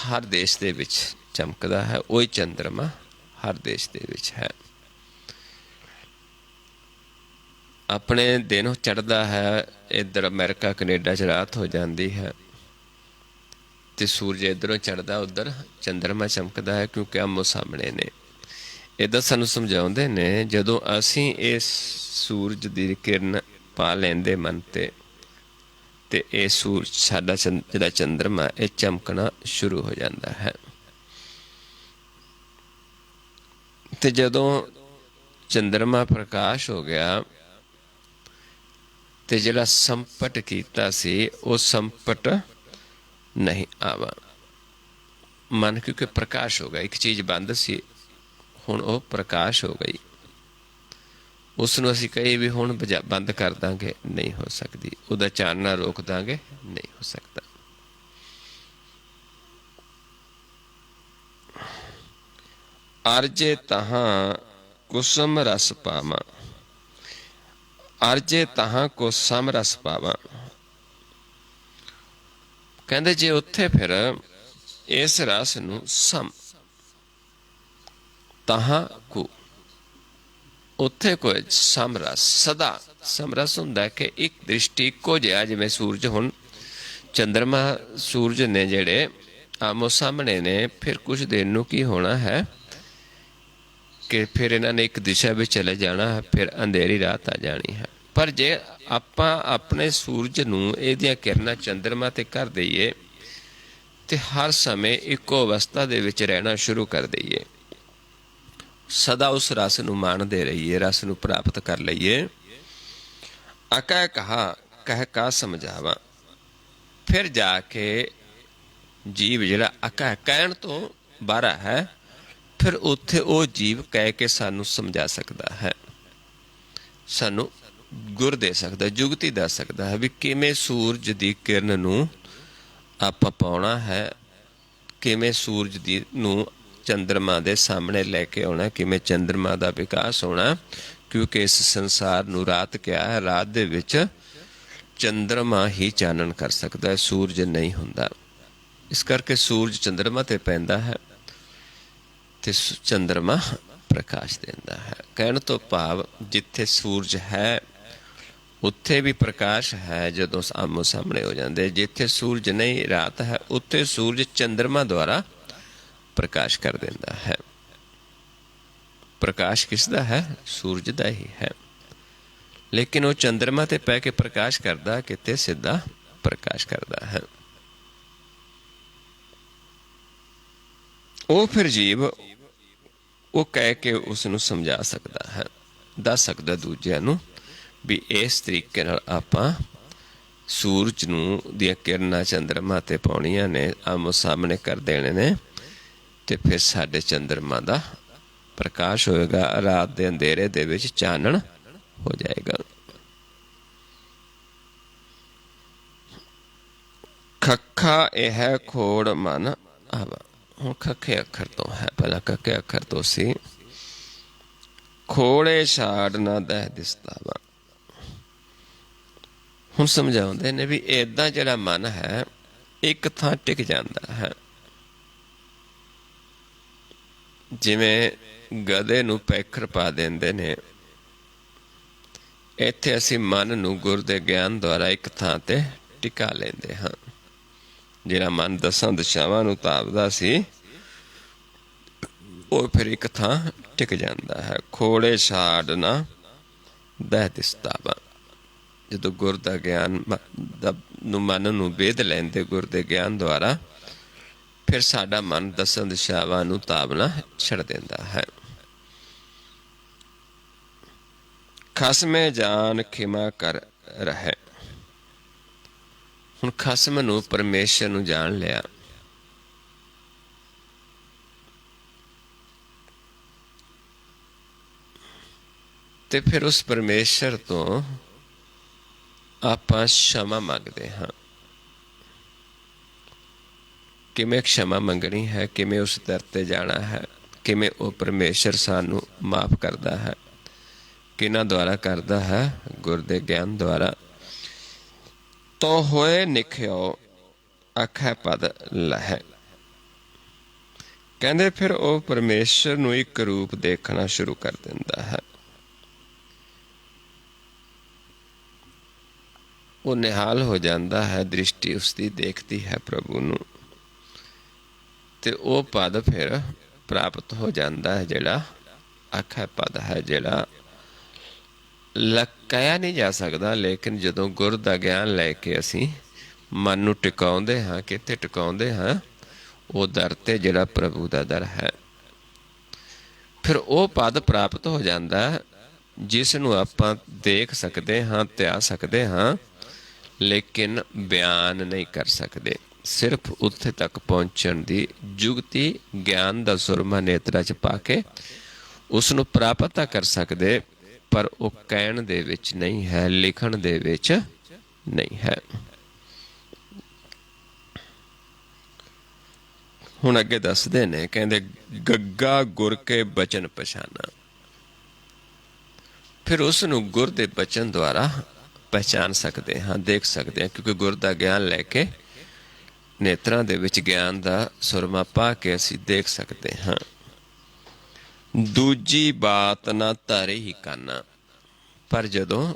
ਹਰ ਦੇਸ਼ ਦੇ ਵਿੱਚ ਚਮਕਦਾ ਹੈ, ਉਹੀ ਚੰਦਰਮਾ ਹਰ ਦੇਸ਼ ਦੇ ਵਿੱਚ ਹੈ। ਆਪਣੇ ਦਿਨ ਚੜ੍ਹਦਾ ਹੈ, ਇੱਧਰ ਅਮਰੀਕਾ ਕਨੇਡਾ 'ਚ ਰਾਤ ਹੋ ਜਾਂਦੀ ਹੈ ਤੇ ਸੂਰਜ ਇੱਧਰੋਂ ਚੜ੍ਹਦਾ, ਉੱਧਰ ਚੰਦਰਮਾ ਚਮਕਦਾ ਹੈ, ਕਿਉਂਕਿ ਆਮੋ ਸਾਹਮਣੇ ਨੇ। ਇੱਦਾਂ ਸਾਨੂੰ ਸਮਝਾਉਂਦੇ ਨੇ ਜਦੋਂ ਅਸੀਂ ਇਸ ਸੂਰਜ ਦੀ ਕਿਰਨ ਪਾ ਲੈਂਦੇ ਮਨ ਤੇ ਇਹ ਸੂਰਜ ਸਾਡਾ ਜਿਹੜਾ ਚੰਦਰਮਾ ਇਹ ਚਮਕਣਾ ਸ਼ੁਰੂ ਹੋ ਜਾਂਦਾ ਹੈ। ਤੇ ਜਦੋਂ ਚੰਦਰਮਾ ਪ੍ਰਕਾਸ਼ ਹੋ ਗਿਆ ਤੇ ਜਿਹੜਾ ਸੰਪਟ ਕੀਤਾ ਸੀ ਉਹ ਸੰਪਟ ਨਹੀਂ ਆਵਾ। ਮਨ ਕਿਉਂਕਿ ਪ੍ਰਕਾਸ਼ ਹੋ ਗਿਆ, ਇੱਕ ਚੀਜ਼ ਬੰਦ ਸੀ ਹੁਣ ਉਹ ਪ੍ਰਕਾਸ਼ ਹੋ ਗਈ। ਉਸ ਨੂੰ ਅਸੀਂ ਕਹੀ ਵੀ ਹੁਣ ਬੰਦ ਕਰ ਦਾਂਗੇ, ਨਹੀਂ ਹੋ ਸਕਦੀ। ਉਹਦਾ ਚਾਨਣਾ ਰੋਕ ਦਾਂਗੇ, ਨਹੀਂ ਹੋ ਸਕਦਾ। ਅਰਜੇ ਤਹਾਂ ਕੁਸਮ ਰਸ ਪਾਵਾਂ, ਅਰਜੇ ਤਹਾਂ ਕੁਸਮ ਰਸ ਪਾਵਾਂ। ਕਹਿੰਦੇ ਜੇ ਉੱਥੇ ਫਿਰ ਇਸ ਰਸ ਨੂੰ ਸਮ ਤਹਾਂ ਕੁ, ਉੱਥੇ ਕੋਈ ਸਮਰਸ, ਸਦਾ ਸਮਰਸ ਹੁੰਦਾ ਕਿ ਇੱਕ ਦ੍ਰਿਸ਼ਟੀ ਇੱਕੋ ਜਿਹਾ। ਜਿਵੇਂ ਸੂਰਜ, ਹੁਣ ਚੰਦਰਮਾ ਸੂਰਜ ਨੇ ਜਿਹੜੇ ਆਮੋ ਸਾਹਮਣੇ ਨੇ, ਫਿਰ ਕੁਛ ਦਿਨ ਨੂੰ ਕੀ ਹੋਣਾ ਹੈ ਕਿ ਫਿਰ ਇਹਨਾਂ ਨੇ ਇੱਕ ਦਿਸ਼ਾ ਵਿੱਚ ਚਲੇ ਜਾਣਾ ਹੈ, ਫਿਰ ਅੰਧੇਰੀ ਰਾਤ ਆ ਜਾਣੀ ਹੈ। ਪਰ ਜੇ ਆਪਾਂ ਆਪਣੇ ਸੂਰਜ ਨੂੰ ਇਹਦੀਆਂ ਕਿਰਨਾਂ ਚੰਦਰਮਾ ਤੇ ਕਰ ਦਈਏ ਤੇ ਹਰ ਸਮੇਂ ਇੱਕੋ ਅਵਸਥਾ ਦੇ ਵਿੱਚ ਰਹਿਣਾ ਸ਼ੁਰੂ ਕਰ ਦਈਏ, ਸਦਾ ਉਸ ਰਸ ਨੂੰ ਮਾਣਦੇ ਰਹੀਏ, ਰਸ ਨੂੰ ਪ੍ਰਾਪਤ ਕਰ ਲਈਏ। ਅਕਹਿ ਕਹਾ ਕਹਿ ਕਾ ਸਮਝਾਵਾਂ। ਫਿਰ ਜਾ ਕੇ ਜੀਵ ਜਿਹੜਾ ਅਕਹਿ ਕਹਿਣ ਤੋਂ ਬਾਹਰ ਹੈ, ਫਿਰ ਉੱਥੇ ਉਹ ਜੀਵ ਕਹਿ ਕੇ ਸਾਨੂੰ ਸਮਝਾ ਸਕਦਾ ਹੈ, ਸਾਨੂੰ ਗੁਰ ਦੇ ਸਕਦਾ, ਜੁਗਤੀ ਦੱਸ ਸਕਦਾ ਹੈ ਵੀ ਕਿਵੇਂ ਸੂਰਜ ਦੀ ਕਿਰਨ ਨੂੰ ਆਪਾਂ ਪਾਉਣਾ ਹੈ, ਕਿਵੇਂ ਸੂਰਜ ਦੀ ਨੂੰ ਚੰਦਰਮਾ ਦੇ ਸਾਹਮਣੇ ਲੈ ਕੇ ਆਉਣਾ, ਕਿਵੇਂ ਚੰਦਰਮਾ ਦਾ ਵਿਕਾਸ ਹੋਣਾ। ਕਿਉਂਕਿ ਇਸ ਸੰਸਾਰ ਨੂੰ ਰਾਤ ਕਿਹਾ ਹੈ, ਰਾਤ ਦੇ ਵਿੱਚ ਚੰਦਰਮਾ ਹੀ ਚਾਨਣ ਕਰ ਸਕਦਾ ਹੈ, ਸੂਰਜ ਨਹੀਂ ਹੁੰਦਾ। ਇਸ ਕਰਕੇ ਸੂਰਜ ਚੰਦਰਮਾ 'ਤੇ ਪੈਂਦਾ ਹੈ ਤੇ ਚੰਦਰਮਾ ਪ੍ਰਕਾਸ਼ ਦਿੰਦਾ ਹੈ। ਕਹਿਣ ਤੋਂ ਭਾਵ ਜਿੱਥੇ ਸੂਰਜ ਹੈ ਉੱਥੇ ਵੀ ਪ੍ਰਕਾਸ਼ ਹੈ ਜਦੋਂ ਆਮੋ ਸਾਹਮਣੇ ਹੋ ਜਾਂਦੇ। ਜਿੱਥੇ ਸੂਰਜ ਨਹੀਂ, ਰਾਤ ਹੈ, ਉੱਥੇ ਸੂਰਜ ਚੰਦਰਮਾ ਦੁਆਰਾ ਪ੍ਰਕਾਸ਼ ਕਰ ਦਿੰਦਾ ਹੈ। ਪ੍ਰਕਾਸ਼ ਕਿਸ ਦਾ ਹੈ? ਸੂਰਜ ਦਾ ਹੀ ਹੈ। ਲੇਕਿਨ ਉਹ ਚੰਦਰਮਾ ਤੇ ਪੈ ਕੇ ਪ੍ਰਕਾਸ਼ ਕਰਦਾ, ਕਿਤੇ ਸਿੱਧਾ ਪ੍ਰਕਾਸ਼ ਕਰਦਾ ਹੈ। ਉਹ ਫਿਰ ਜੀਵ ਉਹ ਕਹਿ ਕੇ ਉਸ ਨੂੰ ਸਮਝਾ ਸਕਦਾ ਹੈ, ਦੱਸ ਸਕਦਾ ਦੂਜਿਆਂ ਨੂੰ ਵੀ ਇਸ ਤਰੀਕੇ ਨਾਲ ਆਪਾਂ ਸੂਰਜ ਨੂੰ ਦੀਆਂ ਕਿਰਨਾਂ ਚੰਦਰਮਾ 'ਤੇ ਪਾਉਣੀਆਂ ਨੇ, ਆਮੋ ਸਾਹਮਣੇ ਕਰ ਦੇਣੇ ਨੇ, ਤੇ ਫਿਰ ਸਾਡੇ ਚੰਦਰਮਾ ਦਾ ਪ੍ਰਕਾਸ਼ ਹੋਏਗਾ, ਰਾਤ ਦੇ ਅੰਧੇਰੇ ਦੇ ਵਿੱਚ ਚਾਨਣ ਹੋ ਜਾਏਗਾ। ਖੱਖਾ ਇਹ ਹੈ ਖੋੜ ਮਨ ਆਵਾ। ਹੁਣ ਖੱਖੇ ਅੱਖਰ ਤੋਂ ਹੈ, ਪਹਿਲਾਂ ਕੱਕੇ ਅੱਖਰ ਤੋਂ ਸੀ। ਖੋੜੇ ਛਾੜ ਨਾ ਦਹਿ ਦਿਸਦਾ ਵਾ। ਹੁਣ ਸਮਝਾਉਂਦੇ ਨੇ ਵੀ ਏਦਾਂ ਜਿਹੜਾ ਮਨ ਹੈ ਇੱਕ ਥਾਂ ਟਿਕ ਜਾਂਦਾ ਹੈ। ਜਿਵੇਂ ਗਧੇ ਨੂੰ ਪੈਖਰ ਪਾ ਦਿੰਦੇ ਨੇ, ਇੱਥੇ ਅਸੀਂ ਮਨ ਨੂੰ ਗੁਰ ਦੇ ਗਿਆਨ ਦੁਆਰਾ ਇੱਕ ਥਾਂ ਤੇ ਟਿਕਾ ਲੈਂਦੇ ਹਾਂ। ਜਿਹੜਾ ਮਨ 10 ਦਿਸ਼ਾਵਾਂ ਨੂੰ ਤਾਪਦਾ ਸੀ ਉਹ ਫਿਰ ਇੱਕ ਥਾਂ ਟਿਕ ਜਾਂਦਾ ਹੈ। ਖੋੜੇ ਛਾੜ ਨਾ ਦਹਿ ਦਿਸਦਾ ਵਾ। ਜਦੋਂ ਗੁਰ ਦਾ ਗਿਆਨ ਮਨ ਨੂੰ ਵੇਧ ਲੈਂਦੇ ਗੁਰ ਦੇ ਗਿਆਨ ਦੁਆਰਾ, ਫਿਰ ਸਾਡਾ ਮਨ 10 ਦਿਸ਼ਾਵਾਂ ਨੂੰ ਤਾਪਣਾ ਛੱਡ ਦਿੰਦਾ ਹੈ। ਖਸਮੇ ਜਾਨ ਖਿਮਾ ਕਰ ਰਹੇ। ਹੁਣ ਖਸਮ ਨੂੰ ਪਰਮੇਸ਼ਰ ਨੂੰ ਜਾਣ ਲਿਆ, ਤੇ ਫਿਰ ਉਸ ਪਰਮੇਸ਼ਰ ਤੋਂ ਆਪਾਂ क्षमा ਮੰਗਦੇ ਹਾਂ। ਕਿਵੇਂ क्षमा ਮੰਗਣੀ ਹੈ, ਕਿਵੇਂ ਉਸ ਦਰ ਤੇ ਜਾਣਾ ਹੈ, ਕਿਵੇਂ ਉਹ ਪਰਮੇਸ਼ਰ ਸਾਨੂੰ ਮਾਫ ਕਰਦਾ ਹੈ, ਕਿਹਨਾਂ ਦੁਆਰਾ ਕਰਦਾ ਹੈ? ਗੁਰ ਦੇ ਗਿਆਨ ਦੁਆਰਾ। ਤੋ ਹੋਏ ਨਿਖਿਓ ਆਖੈ ਪਦ ਲਹੈ। ਕਹਿੰਦੇ ਫਿਰ ਉਹ ਪਰਮੇਸ਼ਰ ਨੂੰ ਇੱਕ ਰੂਪ ਦੇਖਣਾ ਸ਼ੁਰੂ ਕਰ ਦਿੰਦਾ ਹੈ। ਉਹ ਨਿਹਾਲ ਹੋ ਜਾਂਦਾ ਹੈ, ਦ੍ਰਿਸ਼ਟੀ ਉਸਦੀ ਦੇਖਦੀ ਹੈ ਪ੍ਰਭੂ ਨੂੰ, ਤੇ ਉਹ ਪਦ ਫਿਰ ਪ੍ਰਾਪਤ ਹੋ ਜਾਂਦਾ ਹੈ ਜਿਹੜਾ ਆਖੈ ਪਦ ਹੈ, ਜਿਹੜਾ ਕਹਿਆ ਨਹੀਂ ਜਾ ਸਕਦਾ। ਲੇਕਿਨ ਜਦੋਂ ਗੁਰ ਦਾ ਗਿਆਨ ਲੈ ਕੇ ਅਸੀਂ ਮਨ ਨੂੰ ਟਿਕਾਉਂਦੇ ਹਾਂ, ਕਿੱਥੇ ਟਿਕਾਉਂਦੇ ਹਾਂ? ਉਹ ਦਰ ਤੇ ਜਿਹੜਾ ਪ੍ਰਭੂ ਦਾ ਦਰ ਹੈ। ਫਿਰ ਉਹ ਪਦ ਪ੍ਰਾਪਤ ਹੋ ਜਾਂਦਾ ਜਿਸ ਨੂੰ ਆਪਾਂ ਦੇਖ ਸਕਦੇ ਹਾਂ, ਧਿਆ ਸਕਦੇ ਹਾਂ, ਲੇਕਿਨ ਬਿਆਨ ਨਹੀਂ ਕਰ ਸਕਦੇ। ਸਿਰਫ ਉੱਥੇ ਤੱਕ ਪਹੁੰਚਣ ਦੀ ਜੁਗਤੀ ਗਿਆਨ ਦਾ ਸੁਰਮਾ ਨੇਤਰਾਂ 'ਚ ਪਾ ਕੇ ਉਸ ਨੂੰ ਪ੍ਰਾਪਤ ਤਾਂ ਕਰ ਸਕਦੇ, ਪਰ ਉਹ ਕਹਿਣ ਦੇ ਵਿੱਚ ਨਹੀਂ ਹੈ, ਲਿਖਣ ਦੇ ਵਿੱਚ ਨਹੀਂ ਹੈ। ਹੁਣ ਅੱਗੇ ਦੱਸਦੇ ਨੇ, ਕਹਿੰਦੇ ਗੱਗਾ ਗੁਰ ਕੇ ਬਚਨ ਪਛਾਨਾ। ਫਿਰ ਉਸ ਨੂੰ ਗੁਰ ਦੇ ਬਚਨ ਦੁਆਰਾ ਪਹਿਚਾਨ ਸਕਦੇ ਹਾਂ, ਦੇਖ ਸਕਦੇ ਹਾਂ, ਕਿਉਂਕਿ ਗੁਰ ਦਾ ਗਿਆਨ ਲੈ ਕੇ ਨੇਤਰਾਂ ਦੇ ਵਿੱਚ ਗਿਆਨ ਦਾ ਸੁਰਮਾ ਪਾ ਕੇ ਅਸੀਂ ਦੇਖ ਸਕਦੇ ਹਾਂ। ਦੂਜੀ ਬਾਤ ਨਾ ਧਾਰੇ ਹੀ ਕਾਨਾ। ਪਰ ਜਦੋਂ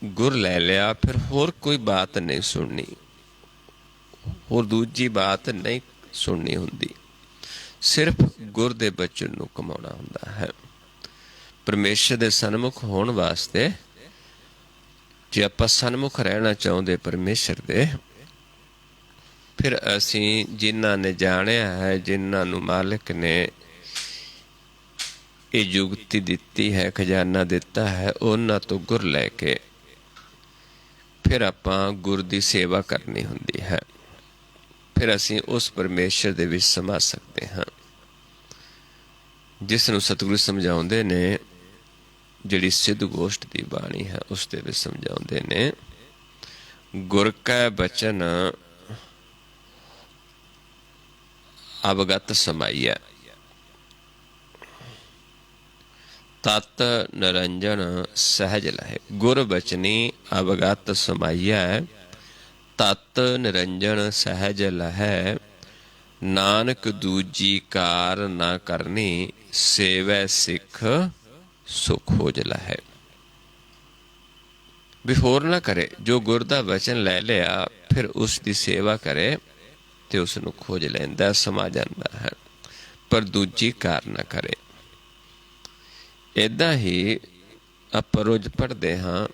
ਗੁਰ ਲੈ ਲਿਆ ਫਿਰ ਹੋਰ ਕੋਈ ਬਾਤ ਨਹੀਂ ਸੁਣਨੀ, ਹੋਰ ਦੂਜੀ ਬਾਤ ਨਹੀਂ ਸੁਣਨੀ ਹੁੰਦੀ, ਸਿਰਫ ਗੁਰ ਦੇ ਬਚਨ ਨੂੰ ਕਮਾਉਣਾ ਹੁੰਦਾ ਹੈ। ਪਰਮੇਸ਼ਰ ਦੇ ਸਨਮੁਖ ਹੋਣ ਵਾਸਤੇ ਜੇ ਆਪਾਂ ਸਨਮੁਖ ਰਹਿਣਾ ਚਾਹੁੰਦੇ ਪਰਮੇਸ਼ਰ ਦੇ, ਫਿਰ ਅਸੀਂ ਜਿਨ੍ਹਾਂ ਨੇ ਜਾਣਿਆ ਹੈ, ਜਿਨ੍ਹਾਂ ਨੂੰ ਮਾਲਿਕ ਨੇ ਇਹ ਜੁਗਤੀ ਦਿੱਤੀ ਹੈ, ਖਜ਼ਾਨਾ ਦਿੱਤਾ ਹੈ, ਉਹਨਾਂ ਤੋਂ ਗੁਰ ਲੈ ਕੇ ਫਿਰ ਆਪਾਂ ਗੁਰ ਦੀ ਸੇਵਾ ਕਰਨੀ ਹੁੰਦੀ ਹੈ। ਫਿਰ ਅਸੀਂ ਉਸ ਪਰਮੇਸ਼ਰ ਦੇ ਵਿੱਚ ਸਮਾ ਸਕਦੇ ਹਾਂ। ਜਿਸ ਨੂੰ ਸਤਿਗੁਰੂ ਸਮਝਾਉਂਦੇ ਨੇ, ਜਿਹੜੀ ਸਿੱਧ ਗੋਸ਼ਟ ਦੀ ਬਾਣੀ ਹੈ ਉਸ ਦੇ ਵਿੱਚ ਸਮਝਾਉਂਦੇ ਨੇ, ਗੁਰ ਕੈ ਬਚਨ ਅਵਗਤ ਸਮਾਈਐ, ਤਤ ਨਿਰੰਜਨ ਸਹਿਜ ਲਹੈ। ਗੁਰ ਬਚਨੀ ਅਵਗਤ ਸਮਾਈਐ, ਤਤ ਨਿਰੰਜਨ ਸਹਿਜ ਲਹੈ। ਨਾਨਕ ਦੂਜੀ ਕਾਰ ਨਾ ਕਰਨੀ, ਸੇਵੈ ਸਿੱਖ ਸੁਖ ਖੋਜ ਲਹੈ। ਵੀ ਹੋਰ ਨਾ ਕਰੇ, ਜੋ ਗੁਰ ਦਾ ਵਚਨ ਲੈ ਲਿਆ ਫਿਰ ਉਸ ਦੀ ਸੇਵਾ ਕਰੇ ਤੇ ਉਸ ਨੂੰ ਖੋਜ ਲੈਂਦਾ, ਸਮਾ ਜਾਂਦਾ ਹੈ, ਪਰ ਦੂਜੀ ਕਾਰ ਨਾ ਕਰੇ। ਇੱਦਾਂ ਹੀ ਆਪਾਂ ਰੋਜ਼ ਪੜ੍ਹਦੇ ਹਾਂ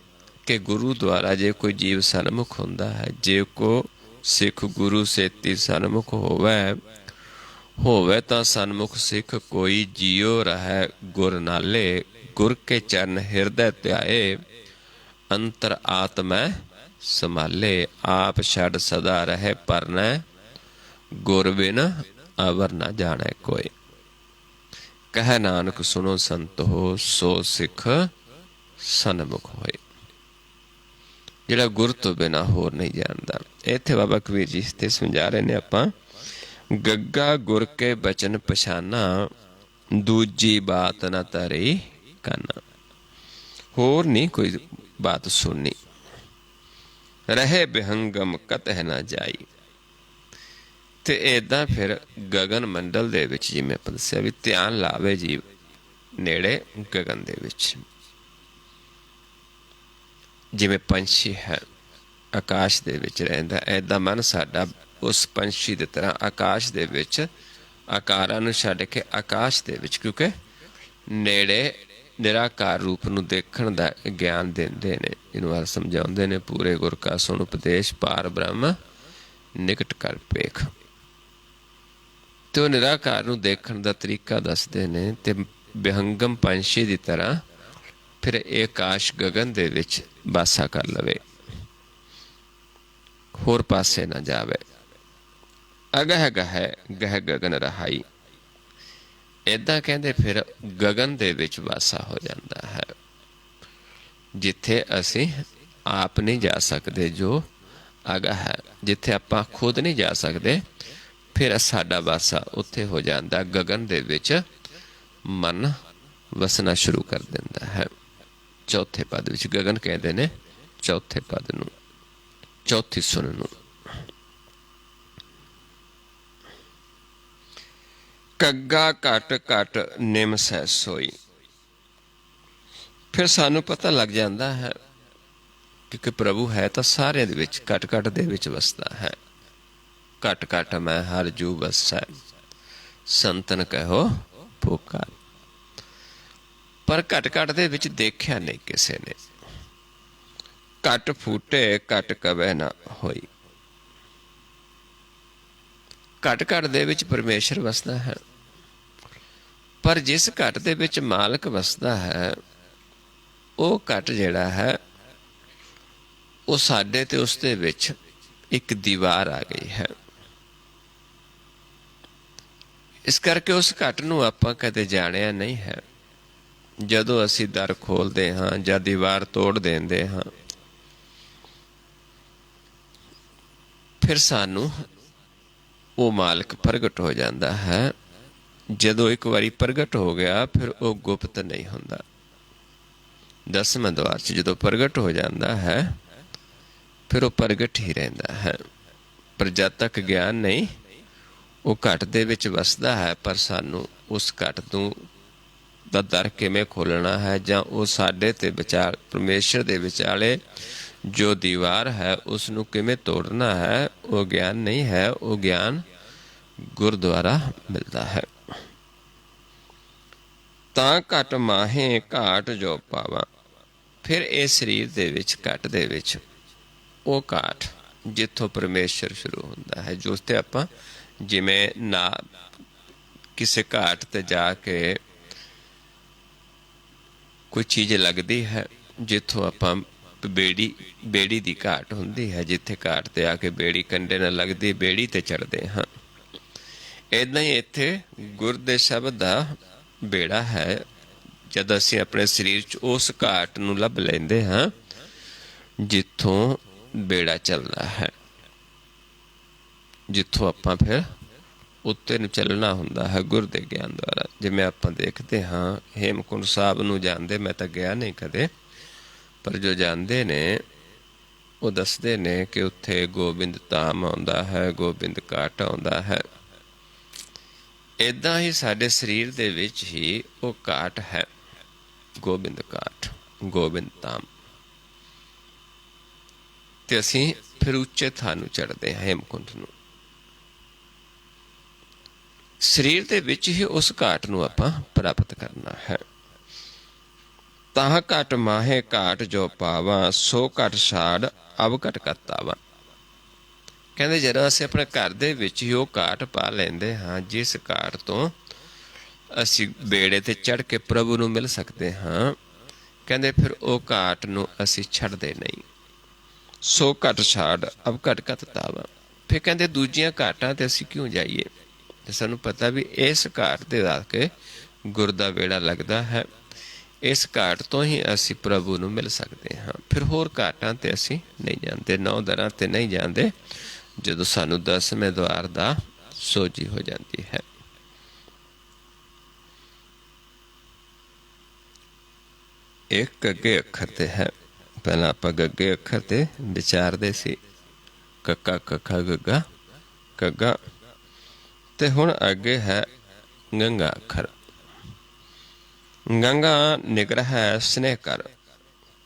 ਕਿ ਗੁਰੂ ਦੁਆਰਾ ਜੇ ਕੋਈ ਜੀਵ ਸਨਮੁਖ ਹੁੰਦਾ ਹੈ, ਜੇ ਕੋ ਸਿੱਖ ਗੁਰੂ ਸੇਤੀ ਸਨਮੁਖ ਹੋਵੇ ਤਾਂ ਸਨਮੁਖ ਸਿੱਖ ਕੋਈ ਜੀਉ ਰਹੈ ਗੁਰ ਨਾਲੇ। ਗੁਰ ਕੇ ਚਰਨ ਹਿਰਦੈ ਧਿਆਏ, ਅੰਤਰ ਆਤਮੈ ਸੰਭਾਲੇ। ਆਪ ਛੱਡ ਸਦਾ ਰਹੇ ਪਰਨੈ, ਗੁਰ ਬਿਨ ਅਵਰ ਨਾ ਜਾਣੈ ਕੋਈ। ਕਹਿ ਨਾਨਕ ਸੁਨੋ ਸੰਤੋ, ਸੋ ਸਿੱਖ ਸਨਮੁਖ ਹੋਏ। ਜਿਹੜਾ ਗੁਰ ਤੋਂ ਬਿਨਾਂ ਹੋਰ ਨਹੀਂ ਜਾਣਦਾ। ਇੱਥੇ ਬਾਬਾ ਕਬੀਰ ਜੀ ਤੇ ਸਮਝਾ ਰਹੇ ਨੇ ਆਪਾਂ, ਗੱਗਾ ਗੁਰ ਕੇ ਬਚਨ ਪਛਾਨਾ, ਦੂਜੀ ਬਾਤ ਨਾ ਧਰੀ ਕੰਨ। ਹੋਰ ਨਹੀਂ ਕੋਈ ਬਾਤ ਸੁਣਨੀ। ਰਹੇ ਬਿਹੰਗਮ ਕਤਹਿ ਨਾ ਜਾਈ। ਤੇ ਏਦਾਂ ਫਿਰ ਗਗਨ ਮੰਡਲ ਦੇ ਵਿੱਚ, ਜਿਵੇਂ ਆਪਾਂ ਦੱਸਿਆ ਵੀ ਧਿਆਨ ਲਾਵੇ ਜੀਵ ਨੇੜੇ ਗਗਨ ਦੇ ਵਿੱਚ। ਜਿਵੇਂ ਪੰਛੀ ਹੈ ਆਕਾਸ਼ ਦੇ ਵਿੱਚ ਰਹਿੰਦਾ, ਏਦਾਂ ਮਨ ਸਾਡਾ ਉਸ ਪੰਛੀ ਦੀ ਤਰ੍ਹਾਂ ਆਕਾਸ਼ ਦੇ ਵਿੱਚ, ਆਕਾਰਾਂ ਨੂੰ ਛੱਡ ਕੇ ਆਕਾਸ਼ ਦੇ ਵਿੱਚ, ਕਿਉਂਕਿ ਨੇੜੇ ਨਿਰਾਕਾਰ ਰੂਪ ਨੂੰ ਦੇਖਣ ਦਾ ਗਿਆਨ ਦਿੰਦੇ ਨੇ। ਇਹਨੂੰ ਹਰ ਸਮਝਾਉਂਦੇ ਨੇ, ਪੂਰੇ ਗੁਰ ਕਾ ਸੁਣ ਉਪਦੇਸ਼, ਪਾਰ ਬ੍ਰਹਮ ਨਿਕਟ ਕਰ ਪੇਖ। ਤੇ ਉਹ ਨਿਰਾਕਾਰ ਨੂੰ ਦੇਖਣ ਦਾ ਤਰੀਕਾ ਦੱਸਦੇ ਨੇ। ਤੇ ਬਿਹੰਗਮ ਪੰਛੀ ਦੀ ਤਰ੍ਹਾਂ ਫਿਰ ਇਹ ਆਕਾਸ਼ ਗਗਨ ਦੇ ਵਿੱਚ ਵਾਸਾ ਕਰ ਲਵੇ, ਹੋਰ ਪਾਸੇ ਨਾ ਜਾਵੇ। ਅਗਹ ਗਹਿ ਗਹਿ ਗਗਨ ਰਹਾਈ। ਏਦਾਂ ਕਹਿੰਦੇ ਫਿਰ ਗਗਨ ਦੇ ਵਿੱਚ ਵਾਸਾ ਹੋ ਜਾਂਦਾ ਹੈ, ਜਿੱਥੇ ਅਸੀਂ ਆਪ ਨਹੀਂ ਜਾ ਸਕਦੇ। ਜੋ ਅਗਹ ਹੈ, ਜਿੱਥੇ ਆਪਾਂ ਖੁਦ ਨਹੀਂ ਜਾ ਸਕਦੇ, ਫਿਰ ਸਾਡਾ ਵਾਸਾ ਉੱਥੇ ਹੋ ਜਾਂਦਾ। ਗਗਨ ਦੇ ਵਿੱਚ ਮਨ ਵਸਣਾ ਸ਼ੁਰੂ ਕਰ ਦਿੰਦਾ ਹੈ। ਚੌਥੇ ਪਦ ਵਿੱਚ ਗਗਨ ਕਹਿੰਦੇ ਨੇ, ਚੌਥੇ ਪਦ ਨੂੰ, ਚੌਥੀ ਸੁਣ ਨੂੰ। ਕੱਗਾ ਘਟ ਘਟ ਨਿਮ ਸਹਿ ਸੋਈ। ਫਿਰ ਸਾਨੂੰ ਪਤਾ ਲੱਗ ਜਾਂਦਾ ਹੈ ਕਿ ਪ੍ਰਭੂ ਹੈ ਤਾਂ ਸਾਰਿਆਂ ਦੇ ਵਿੱਚ, ਘਟ ਘਟ ਦੇ ਵਿੱਚ ਵਸਦਾ ਹੈ। ਘਟ ਘਟ ਮੈਂ ਹਰ ਜੂ ਵਸੈ, ਸੰਤਨ ਕਹੋ ਪੁਕਾਰ। ਪਰ ਘਟ ਘਟ ਦੇ ਵਿੱਚ ਦੇਖਿਆ ਨਹੀਂ ਕਿਸੇ ਨੇ। ਘਟ ਫੂਟੇ ਘਟ ਕਵੈ ਨਾ ਹੋਈ। ਘਟ ਘਟ ਦੇ ਵਿੱਚ ਪਰਮੇਸ਼ਰ ਵਸਦਾ ਹੈ, ਪਰ ਜਿਸ ਘਟ ਦੇ ਵਿੱਚ ਮਾਲਕ ਵਸਦਾ ਹੈ, ਉਹ ਘਟ ਜਿਹੜਾ ਹੈ ਉਹ ਸਾਡੇ ਤੇ ਉਸ ਦੇ ਵਿੱਚ ਇੱਕ ਦੀਵਾਰ ਆ ਗਈ ਹੈ। ਇਸ ਕਰਕੇ ਉਸ ਘਟ ਨੂੰ ਆਪਾਂ ਕਦੇ ਜਾਣਿਆ ਨਹੀਂ ਹੈ। ਜਦੋਂ ਅਸੀਂ ਦਰ ਖੋਲਦੇ ਹਾਂ ਜਾਂ ਦੀਵਾਰ ਤੋੜ ਦਿੰਦੇ ਹਾਂ, ਫਿਰ ਸਾਨੂੰ ਉਹ ਮਾਲਕ ਪ੍ਰਗਟ ਹੋ ਜਾਂਦਾ ਹੈ। ਜਦੋਂ ਇੱਕ ਵਾਰੀ ਪ੍ਰਗਟ ਹੋ ਗਿਆ, ਫਿਰ ਉਹ ਗੁਪਤ ਨਹੀਂ ਹੁੰਦਾ। 10ਵੇਂ ਦੁਆਰ 'ਚ ਜਦੋਂ ਪ੍ਰਗਟ ਹੋ ਜਾਂਦਾ ਹੈ, ਫਿਰ ਉਹ ਪ੍ਰਗਟ ਹੀ ਰਹਿੰਦਾ ਹੈ। ਪਰ ਜਦ ਤੱਕ ਗਿਆਨ ਨਹੀਂ, ਉਹ ਘਟ ਦੇ ਵਿੱਚ ਵਸਦਾ ਹੈ। ਪਰ ਸਾਨੂੰ ਉਸ ਘਟ ਨੂੰ ਦਾ ਦਰ ਕਿਵੇਂ ਖੋਲ੍ਹਣਾ ਹੈ, ਜਾਂ ਉਹ ਸਾਡੇ ਤੇ ਵਿਚਾਰ ਪਰਮੇਸ਼ਰ ਦੇ ਵਿਚਾਲੇ ਜੋ ਦੀਵਾਰ ਹੈ ਉਸ ਨੂੰ ਕਿਵੇਂ ਤੋੜਨਾ ਹੈ, ਉਹ ਗਿਆਨ ਨਹੀਂ ਹੈ। ਉਹ ਗਿਆਨ ਗੁਰਦੁਆਰਾ ਮਿਲਦਾ ਹੈ। ਤਾਂ ਘਟ ਮਾਹੇ ਘਾਟ ਜੋ ਪਾਵਾਂ। ਫਿਰ ਇਹ ਸਰੀਰ ਦੇ ਵਿੱਚ, ਘਟ ਦੇ ਵਿੱਚ ਉਹ ਘਾਟ ਜਿੱਥੋਂ ਪਰਮੇਸ਼ਰ ਸ਼ੁਰੂ ਹੁੰਦਾ ਹੈ, ਜੋ ਤੇ ਆਪਾਂ ਜਿਵੇਂ ਨਾ ਕਿਸੇ ਘਾਟ ਤੇ ਜਾ ਕੇ ਕੋਈ ਚੀਜ਼ ਲੱਗਦੀ ਹੈ, ਜਿੱਥੋਂ ਆਪਾਂ ਬੇੜੀ ਦੀ ਘਾਟ ਹੁੰਦੀ ਹੈ, ਜਿੱਥੇ ਘਾਟ ਤੇ ਆ ਕੇ ਬੇੜੀ ਕੰਡੇ ਨਾਲ ਲੱਗਦੀ, ਬੇੜੀ ਤੇ ਚੜ੍ਹਦੇ ਹਾਂ। ਏਦਾਂ ਹੀ ਇੱਥੇ ਗੁਰ ਦੇ ਸ਼ਬਦ ਦਾ ਬੇੜਾ ਹੈ, ਜਦ ਅਸੀਂ ਆਪਣੇ ਸਰੀਰ 'ਚ ਉਸ ਘਾਟ ਨੂੰ ਲੱਭ ਲੈਂਦੇ ਹਾਂ ਜਿੱਥੋਂ ਬੇੜਾ ਚੱਲਦਾ ਹੈ, ਜਿੱਥੋਂ ਆਪਾਂ ਫਿਰ ਉੱਤੇ ਨੂੰ ਚੱਲਣਾ ਹੁੰਦਾ ਹੈ ਗੁਰ ਦੇ ਗਿਆਨ ਦੁਆਰਾ। ਜਿਵੇਂ ਆਪਾਂ ਦੇਖਦੇ ਹਾਂ ਹੇਮਕੁੰਟ ਸਾਹਿਬ ਨੂੰ ਜਾਂਦੇ, ਮੈਂ ਤਾਂ ਗਿਆ ਨਹੀਂ ਕਦੇ, ਪਰ ਜੋ ਜਾਂਦੇ ਨੇ ਉਹ ਦੱਸਦੇ ਨੇ ਕਿ ਉੱਥੇ ਗੋਬਿੰਦ ਧਾਮ ਆਉਂਦਾ ਹੈ, ਗੋਬਿੰਦ ਘਾਟ ਆਉਂਦਾ ਹੈ। ਇੱਦਾਂ ਹੀ ਸਾਡੇ ਸਰੀਰ ਦੇ ਵਿੱਚ ਹੀ ਉਹ ਘਾਟ ਹੈ, ਗੋਬਿੰਦ ਘਾਟ, ਗੋਬਿੰਦ ਧਾਮ। ਤੇ ਅਸੀਂ ਫਿਰ ਉੱਚੇ ਥਾਂ ਨੂੰ ਚੜ੍ਹਦੇ ਹਾਂ, ਹੇਮਕੁੰਟ ਨੂੰ। ਸਰੀਰ ਦੇ ਵਿੱਚ ਹੀ ਉਸ ਘਾਟ ਨੂੰ ਆਪਾਂ ਪ੍ਰਾਪਤ ਕਰਨਾ ਹੈ। ਤਾਹ ਘਟ ਮਾਹੇ ਘਾਟ ਜੋ ਪਾਵਾਂ, ਸੋ ਘਟ ਛਾੜ ਅਬ ਘਟ ਕਰਤਾਵਾਂ। ਕਹਿੰਦੇ ਜਦੋਂ ਅਸੀਂ ਆਪਣੇ ਘਰ ਦੇ ਵਿੱਚ ਹੀ ਉਹ ਘਾਟ ਪਾ ਲੈਂਦੇ ਹਾਂ, ਜਿਸ ਘਾਟ ਤੋਂ ਅਸੀਂ ਬੇੜੇ ਤੇ ਚੜ੍ਹ ਕੇ ਪ੍ਰਭੂ ਨੂੰ ਮਿਲ ਸਕਦੇ ਹਾਂ, ਕਹਿੰਦੇ ਫਿਰ ਉਹ ਘਾਟ ਨੂੰ ਅਸੀਂ ਛੱਡਦੇ ਨਹੀਂ। ਸੋ ਘਟ ਛਾੜ ਅਬ ਘਟ ਕਰਤਾਵਾਂ। ਫਿਰ ਕਹਿੰਦੇ ਦੂਜੀਆਂ ਘਾਟਾਂ ਤੇ ਅਸੀਂ ਕਿਉਂ ਜਾਈਏ, ਤੇ ਸਾਨੂੰ ਪਤਾ ਵੀ ਇਸ ਘਾਟ ਤੇ ਆ ਕੇ ਗੁਰ ਦਾ ਬੇੜਾ ਲੱਗਦਾ ਹੈ, ਇਸ ਘਾਟ ਤੋਂ ਹੀ ਅਸੀਂ ਪ੍ਰਭੂ ਨੂੰ ਮਿਲ ਸਕਦੇ ਹਾਂ। ਫਿਰ ਹੋਰ ਘਾਟਾਂ ਤੇ ਅਸੀਂ ਨਹੀਂ ਜਾਂਦੇ, 9 ਦਰਾਂ ਤੇ ਨਹੀਂ ਜਾਂਦੇ, ਜਦੋਂ ਸਾਨੂੰ 10ਵੇਂ ਦੁਆਰ ਦਾ ਸੋਝੀ ਹੋ ਜਾਂਦੀ ਹੈ। ਇੱਕ ਗੱਗੇ ਅੱਖਰ ਤੇ ਹੈ। ਪਹਿਲਾਂ ਆਪਾਂ ਗੱਗੇ ਅੱਖਰ ਤੇ ਵਿਚਾਰਦੇ ਸੀ, ਕੱਕਾ ਕੱਖਾ ਗੱਗਾ ਕੱਗਾ, ਤੇ ਹੁਣ ਅੱਗੇ ਹੈ ਗੰਗਾ ਅੱਖਰ। ਗੰਗਾ ਨਿਗ੍ਰਹਿ ਸਨੇਹ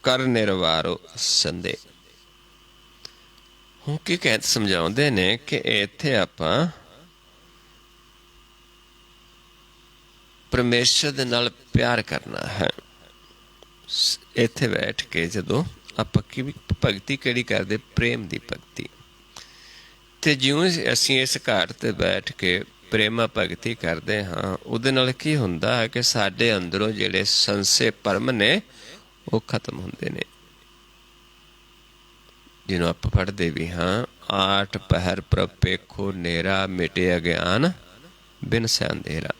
ਕਰ ਨਿਰਵਾਰੋ ਸੰਦੇ। ਹੁਣ ਕੀ ਕਹਿ ਸਮਝਾਉਂਦੇ ਨੇ ਕਿ ਇੱਥੇ ਆਪਾਂ ਪਰਮੇਸ਼ਰ ਦੇ ਨਾਲ ਪਿਆਰ ਕਰਨਾ ਹੈ। ਇੱਥੇ ਬੈਠ ਕੇ ਜਦੋਂ ਆਪਾਂ ਕੀ ਭਗਤੀ ਕਿਹੜੀ ਕਰਦੇ, ਪ੍ਰੇਮ ਦੀ ਭਗਤੀ। ਤੇ ਜਿਉਂ ਅਸੀਂ ਇਸ ਘਾਟ ਤੇ ਬੈਠ ਕੇ ਪ੍ਰੇਮਾ ਭਗਤੀ ਕਰਦੇ ਹਾਂ, ਉਹਦੇ ਨਾਲ ਕੀ ਹੁੰਦਾ ਹੈ ਕਿ ਸਾਡੇ ਅੰਦਰੋਂ ਜਿਹੜੇ ਸੰਸੇ ਭਰਮ ਨੇ ਉਹ ਖਤਮ ਹੁੰਦੇ ਨੇ। ਜਿਹਨੂੰ ਆਪਾਂ ਪੜ੍ਹਦੇ ਵੀ ਹਾਂ, 8 ਪਹਿਰ ਪ੍ਰਭ ਪੇਖੋ ਨੇਰਾ, ਮਿਟੇ ਅਗਿਆਨ ਬਿਨ ਸੈ ਅੰਧੇਰਾ।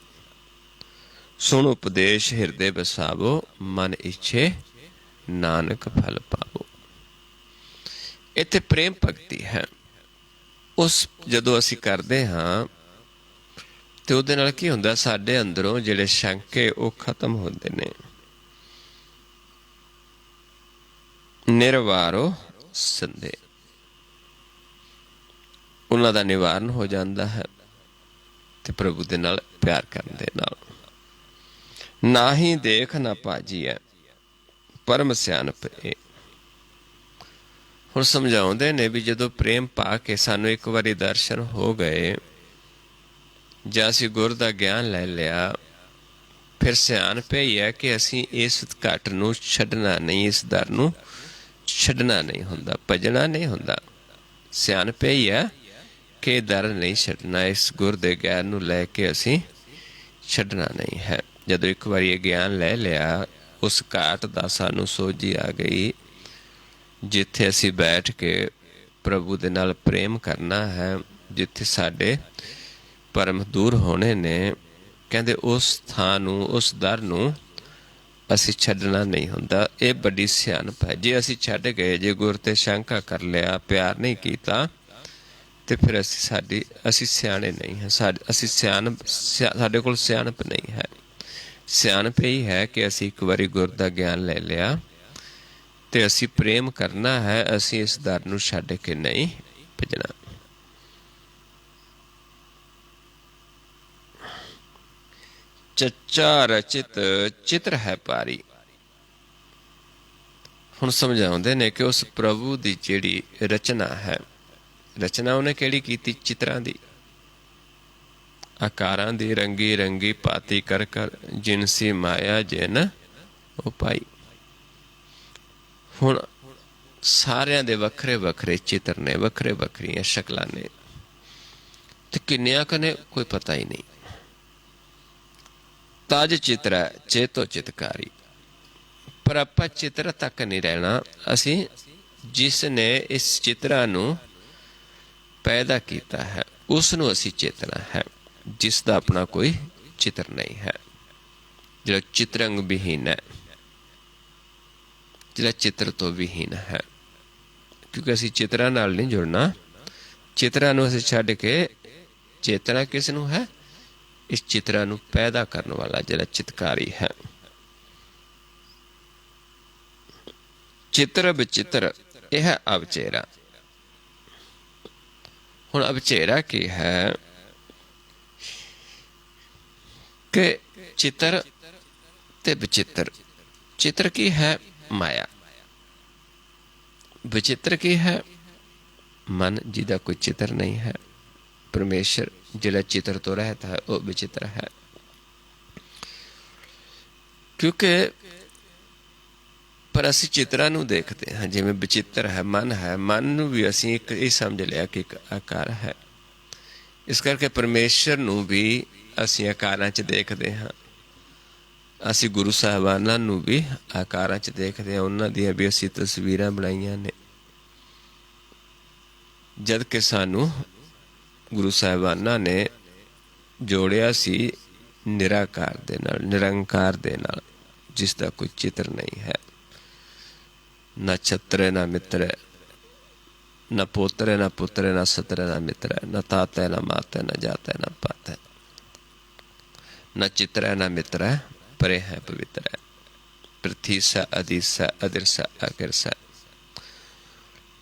ਸੁਣ ਉਪਦੇਸ਼ ਹਿਰਦੇ ਵਸਾਵੋ, ਮਨ ਇੱਛੇ ਨਾਨਕ ਫਲ ਪਾਵੋ। ਇੱਥੇ ਪ੍ਰੇਮ ਭਗਤੀ ਹੈ। ਉਸ ਜਦੋਂ ਅਸੀਂ ਕਰਦੇ ਹਾਂ ਤੇ ਉਹਦੇ ਨਾਲ ਕੀ ਹੁੰਦਾ, ਸਾਡੇ ਅੰਦਰੋਂ ਜਿਹੜੇ ਸ਼ੰਕੇ ਉਹ ਖਤਮ ਹੁੰਦੇ ਨੇ। ਨਿਰਵਾਰੋ ਸੰਦੇ, ਉਹਨਾਂ ਦਾ ਨਿਵਾਰਨ ਹੋ ਜਾਂਦਾ ਹੈ ਤੇ ਪ੍ਰਭੂ ਦੇ ਨਾਲ ਪਿਆਰ ਕਰਨ ਦੇ ਨਾਲ। ਨਾ ਹੀ ਦੇਖ ਨਾ ਭਾਜੀ ਹੈ ਪਰਮ ਸਿਆਣਪ ਇਹ। ਹੁਣ ਸਮਝਾਉਂਦੇ ਨੇ ਵੀ ਜਦੋਂ ਪ੍ਰੇਮ ਪਾ ਕੇ ਸਾਨੂੰ ਇੱਕ ਵਾਰੀ ਦਰਸ਼ਨ ਹੋ ਗਏ ਜਾਂ ਅਸੀਂ ਗੁਰ ਦਾ ਗਿਆਨ ਲੈ ਲਿਆ, ਫਿਰ ਸਿਆਣਪ ਹੀ ਹੈ ਕਿ ਅਸੀਂ ਇਸ ਘਾਟ ਨੂੰ ਛੱਡਣਾ ਨਹੀਂ, ਇਸ ਦਰ ਨੂੰ ਛੱਡਣਾ ਨਹੀਂ ਹੁੰਦਾ, ਭਜਣਾ ਨਹੀਂ ਹੁੰਦਾ। ਸਿਆਣਪ ਹੀ ਹੈ ਕਿ ਦਰ ਨਹੀਂ ਛੱਡਣਾ, ਇਸ ਗੁਰ ਦੇ ਗਿਆਨ ਨੂੰ ਲੈ ਕੇ ਅਸੀਂ ਛੱਡਣਾ ਨਹੀਂ ਹੈ। ਜਦੋਂ ਇੱਕ ਵਾਰੀ ਇਹ ਗਿਆਨ ਲੈ ਲਿਆ, ਉਸ ਘਾਟ ਦਾ ਸਾਨੂੰ ਸੋਝੀ ਆ ਗਈ ਜਿੱਥੇ ਅਸੀਂ ਬੈਠ ਕੇ ਪ੍ਰਭੂ ਦੇ ਨਾਲ ਪ੍ਰੇਮ ਕਰਨਾ ਹੈ, ਜਿੱਥੇ ਸਾਡੇ ਭਰਮ ਦੂਰ ਹੋਣੇ ਨੇ। ਕਹਿੰਦੇ ਉਸ ਥਾਂ ਨੂੰ, ਉਸ ਦਰ ਨੂੰ ਅਸੀਂ ਛੱਡਣਾ ਨਹੀਂ ਹੁੰਦਾ। ਇਹ ਵੱਡੀ ਸਿਆਣਪ ਹੈ। ਜੇ ਅਸੀਂ ਛੱਡ ਗਏ, ਜੇ ਗੁਰ ਤੇ ਸ਼ੰਕਾ ਕਰ ਲਿਆ, ਪਿਆਰ ਨਹੀਂ ਕੀਤਾ, ਤੇ ਫਿਰ ਅਸੀਂ ਸਿਆਣੇ ਨਹੀਂ ਹਾਂ। ਸਾਡੇ ਕੋਲ ਸਿਆਣਪ ਨਹੀਂ ਹੈ। ਸਿਆਣਪ ਇਹ ਹੈ ਕਿ ਅਸੀਂ ਇੱਕ ਵਾਰੀ ਗੁਰ ਦਾ ਗਿਆਨ ਲੈ ਲਿਆ ਤੇ ਅਸੀਂ ਪ੍ਰੇਮ ਕਰਨਾ ਹੈ, ਅਸੀਂ ਇਸ ਦਰ ਨੂੰ ਛੱਡ ਕੇ ਨਹੀਂ ਭਜਣਾ। ਚੱਚਾ ਰਚਿਤ ਚਿੱਤਰ ਹੈ ਪਾਰੀ। ਹੁਣ ਸਮਝਾਉਂਦੇ ਨੇ ਕਿ ਉਸ ਪ੍ਰਭੂ ਦੀ ਜਿਹੜੀ ਰਚਨਾ ਹੈ, ਰਚਨਾ ਉਹਨੇ ਕਿਹੜੀ ਕੀਤੀ, ਚਿੱਤਰਾਂ ਦੀ, ਆਕਾਰਾਂ ਦੀ, ਰੰਗੀ ਰੰਗੀ ਪਾਤੀ ਕਰ ਕਰ ਜਿਨਸੀ ਮਾਇਆ ਜਿਨ ਉਪਾਈ। ਹੁਣ ਸਾਰਿਆਂ ਦੇ ਵੱਖਰੇ ਵੱਖਰੇ ਚਿੱਤਰ ਨੇ, ਵੱਖਰੇ ਵੱਖਰੀਆਂ ਸ਼ਕਲਾਂ ਨੇ, ਤੇ ਕਿੰਨਿਆਂ ਕੁ ਨੇ ਕੋਈ ਪਤਾ ਹੀ ਨਹੀਂ। ਤਜ ਚਿਤਰੈ ਚੇਤੋ ਚਿਤਕਾਰੀ। ਪਰ ਆਪਾਂ ਚਿੱਤਰ ਤੱਕ ਨਹੀਂ ਰਹਿਣਾ। ਅਸੀਂ ਜਿਸ ਨੇ ਇਸ ਚਿੱਤਰਾਂ ਨੂੰ ਪੈਦਾ ਕੀਤਾ ਹੈ ਉਸ ਨੂੰ ਅਸੀਂ ਚੇਤਨਾ ਹੈ, ਜਿਸ ਦਾ ਆਪਣਾ ਕੋਈ ਚਿੱਤਰ ਨਹੀਂ ਹੈ। ਜਿਹੜਾ ਚਿਤਰੰਗ ਵਿਹੀਨ ਹੈ, ਜਿਹੜਾ ਚਿੱਤਰ ਤੋਂ ਵਿਹੀਨ ਹੈ। ਕਿਉਂਕਿ ਅਸੀਂ ਚਿੱਤਰਾਂ ਨਾਲ ਨਹੀਂ ਜੁੜਨਾ, ਚਿੱਤਰਾਂ ਨੂੰ ਅਸੀਂ ਛੱਡ ਕੇ ਚੇਤਨਾ ਕਿਸ ਨੂੰ ਹੈ? ਇਸ ਚਿੱਤਰਾਂ ਨੂੰ ਪੈਦਾ ਕਰਨ ਵਾਲਾ ਜਿਹੜਾ ਚਿਤਕਾਰੀ ਹੈ। ਚਿੱਤਰ ਵਿਚਿੱਤਰ ਇਹ ਹੈ ਅਵਚੇਰਾ। ਹੁਣ ਅਵਚੇਰਾ ਕੀ ਹੈ ਕਿ ਚਿੱਤਰ ਤੇ ਵਿਚਿੱਤਰ। ਚਿੱਤਰ ਕੀ ਹੈ? ਮਾਇਆ। ਵਿਚਿੱਤਰ ਕੀ ਹੈ? ਮਨ ਜਿਹਦਾ ਕੋਈ ਚਿੱਤਰ ਨਹੀਂ ਹੈ। ਪਰਮੇਸ਼ਰ ਜਿਹੜਾ ਚਿੱਤਰ ਤੋਂ ਰਹਿਤ ਹੈ ਉਹ ਵਿਚਿੱਤਰ ਹੈ। ਕਿਉਂਕਿ ਪਰ ਅਸੀਂ ਚਿੱਤਰਾਂ ਨੂੰ ਦੇਖਦੇ ਹਾਂ ਜਿਵੇਂ ਵਿਚਿੱਤਰ ਹੈ, ਮਨ ਹੈ। ਮਨ ਨੂੰ ਵੀ ਅਸੀਂ ਇੱਕ ਇਹ ਸਮਝ ਲਿਆ ਕਿ ਇੱਕ ਆਕਾਰ ਹੈ। ਇਸ ਕਰਕੇ ਪਰਮੇਸ਼ਰ ਨੂੰ ਵੀ ਅਸੀਂ ਆਕਾਰਾਂ 'ਚ ਦੇਖਦੇ ਹਾਂ। ਅਸੀਂ ਗੁਰੂ ਸਾਹਿਬਾਨਾਂ ਨੂੰ ਵੀ ਆਕਾਰਾਂ 'ਚ ਦੇਖਦੇ ਹਾਂ। ਉਹਨਾਂ ਦੀਆਂ ਵੀ ਅਸੀਂ ਤਸਵੀਰਾਂ ਬਣਾਈਆਂ ਨੇ। ਜਦ ਕਿ ਸਾਨੂੰ ਗੁਰੂ ਸਾਹਿਬਾਨਾਂ ਨੇ ਜੋੜਿਆ ਸੀ ਨਿਰਾਕਾਰ ਦੇ ਨਾਲ, ਨਿਰੰਕਾਰ ਦੇ ਨਾਲ, ਜਿਸ ਦਾ ਕੋਈ ਚਿੱਤਰ ਨਹੀਂ ਹੈ। ਨਾ ਛਤਰ ਨਾ ਮਿੱਤਰ, ਨਾ ਪੋਤਰ ਨਾ ਪੁੱਤਰ, ਨਾ ਸਤਰ ਨਾ ਮਿੱਤਰ, ਨਾ ਤਾਤ ਨਾ ਮਾਤ, ਨਾ ਜਾਤ ਨਾ ਪਾਤ, ਨਾ ਚਿੱਤਰ ਨਾ ਮਿੱਤਰ, ਪਰੇ ਹੈ ਪਵਿੱਤਰ ਹੈ। ਪ੍ਰਥੀਸਾ ਅਦੀਸਾ ਅਦਰਸਾ ਅਕਿਰਸਾ।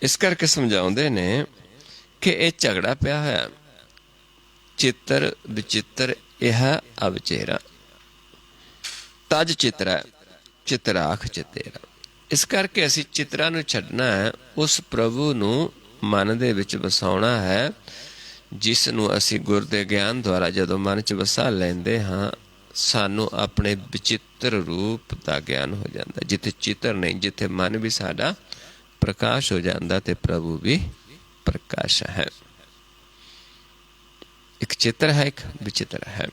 ਇਸ ਕਰਕੇ ਸਮਝਾਉਂਦੇ ਨੇ ਕਿ ਇਹ ਝਗੜਾ ਪਿਆ ਹੋਇਆ ਚਿੱਤਰ ਵਿਚਿੱਤਰ ਇਹ ਅਵਚੇਰਾ। ਤਜ ਚਿੱਤਰਾ ਚਿਤਰਾਖ ਚਿਤੇਰਾ। ਇਸ ਕਰਕੇ ਅਸੀਂ ਚਿੱਤਰਾਂ ਨੂੰ ਛੱਡਣਾ ਹੈ, ਉਸ ਪ੍ਰਭੂ ਨੂੰ ਮਨ ਦੇ ਵਿੱਚ ਵਸਾਉਣਾ ਹੈ, ਜਿਸ ਨੂੰ ਅਸੀਂ ਗੁਰ ਦੇ ਗਿਆਨ ਦੁਆਰਾ ਜਦੋਂ ਮਨ 'ਚ ਵਸਾ ਲੈਂਦੇ ਹਾਂ, ਸਾਨੂੰ ਆਪਣੇ ਵਿਚਿੱਤਰ ਰੂਪ ਦਾ ਗਿਆਨ ਹੋ ਜਾਂਦਾ। ਜਿੱਥੇ ਚਿੱਤਰ ਨਹੀਂ, ਜਿੱਥੇ ਮਨ ਵੀ ਸਾਡਾ ਪ੍ਰਕਾਸ਼ ਹੋ ਜਾਂਦਾ ਤੇ ਪ੍ਰਭੂ ਵੀ ਪ੍ਰਕਾਸ਼ ਹੈ। ਇੱਕ ਚਿੱਤਰ ਹੈ, ਇੱਕ ਵਿਚਿੱਤਰ ਹੈ।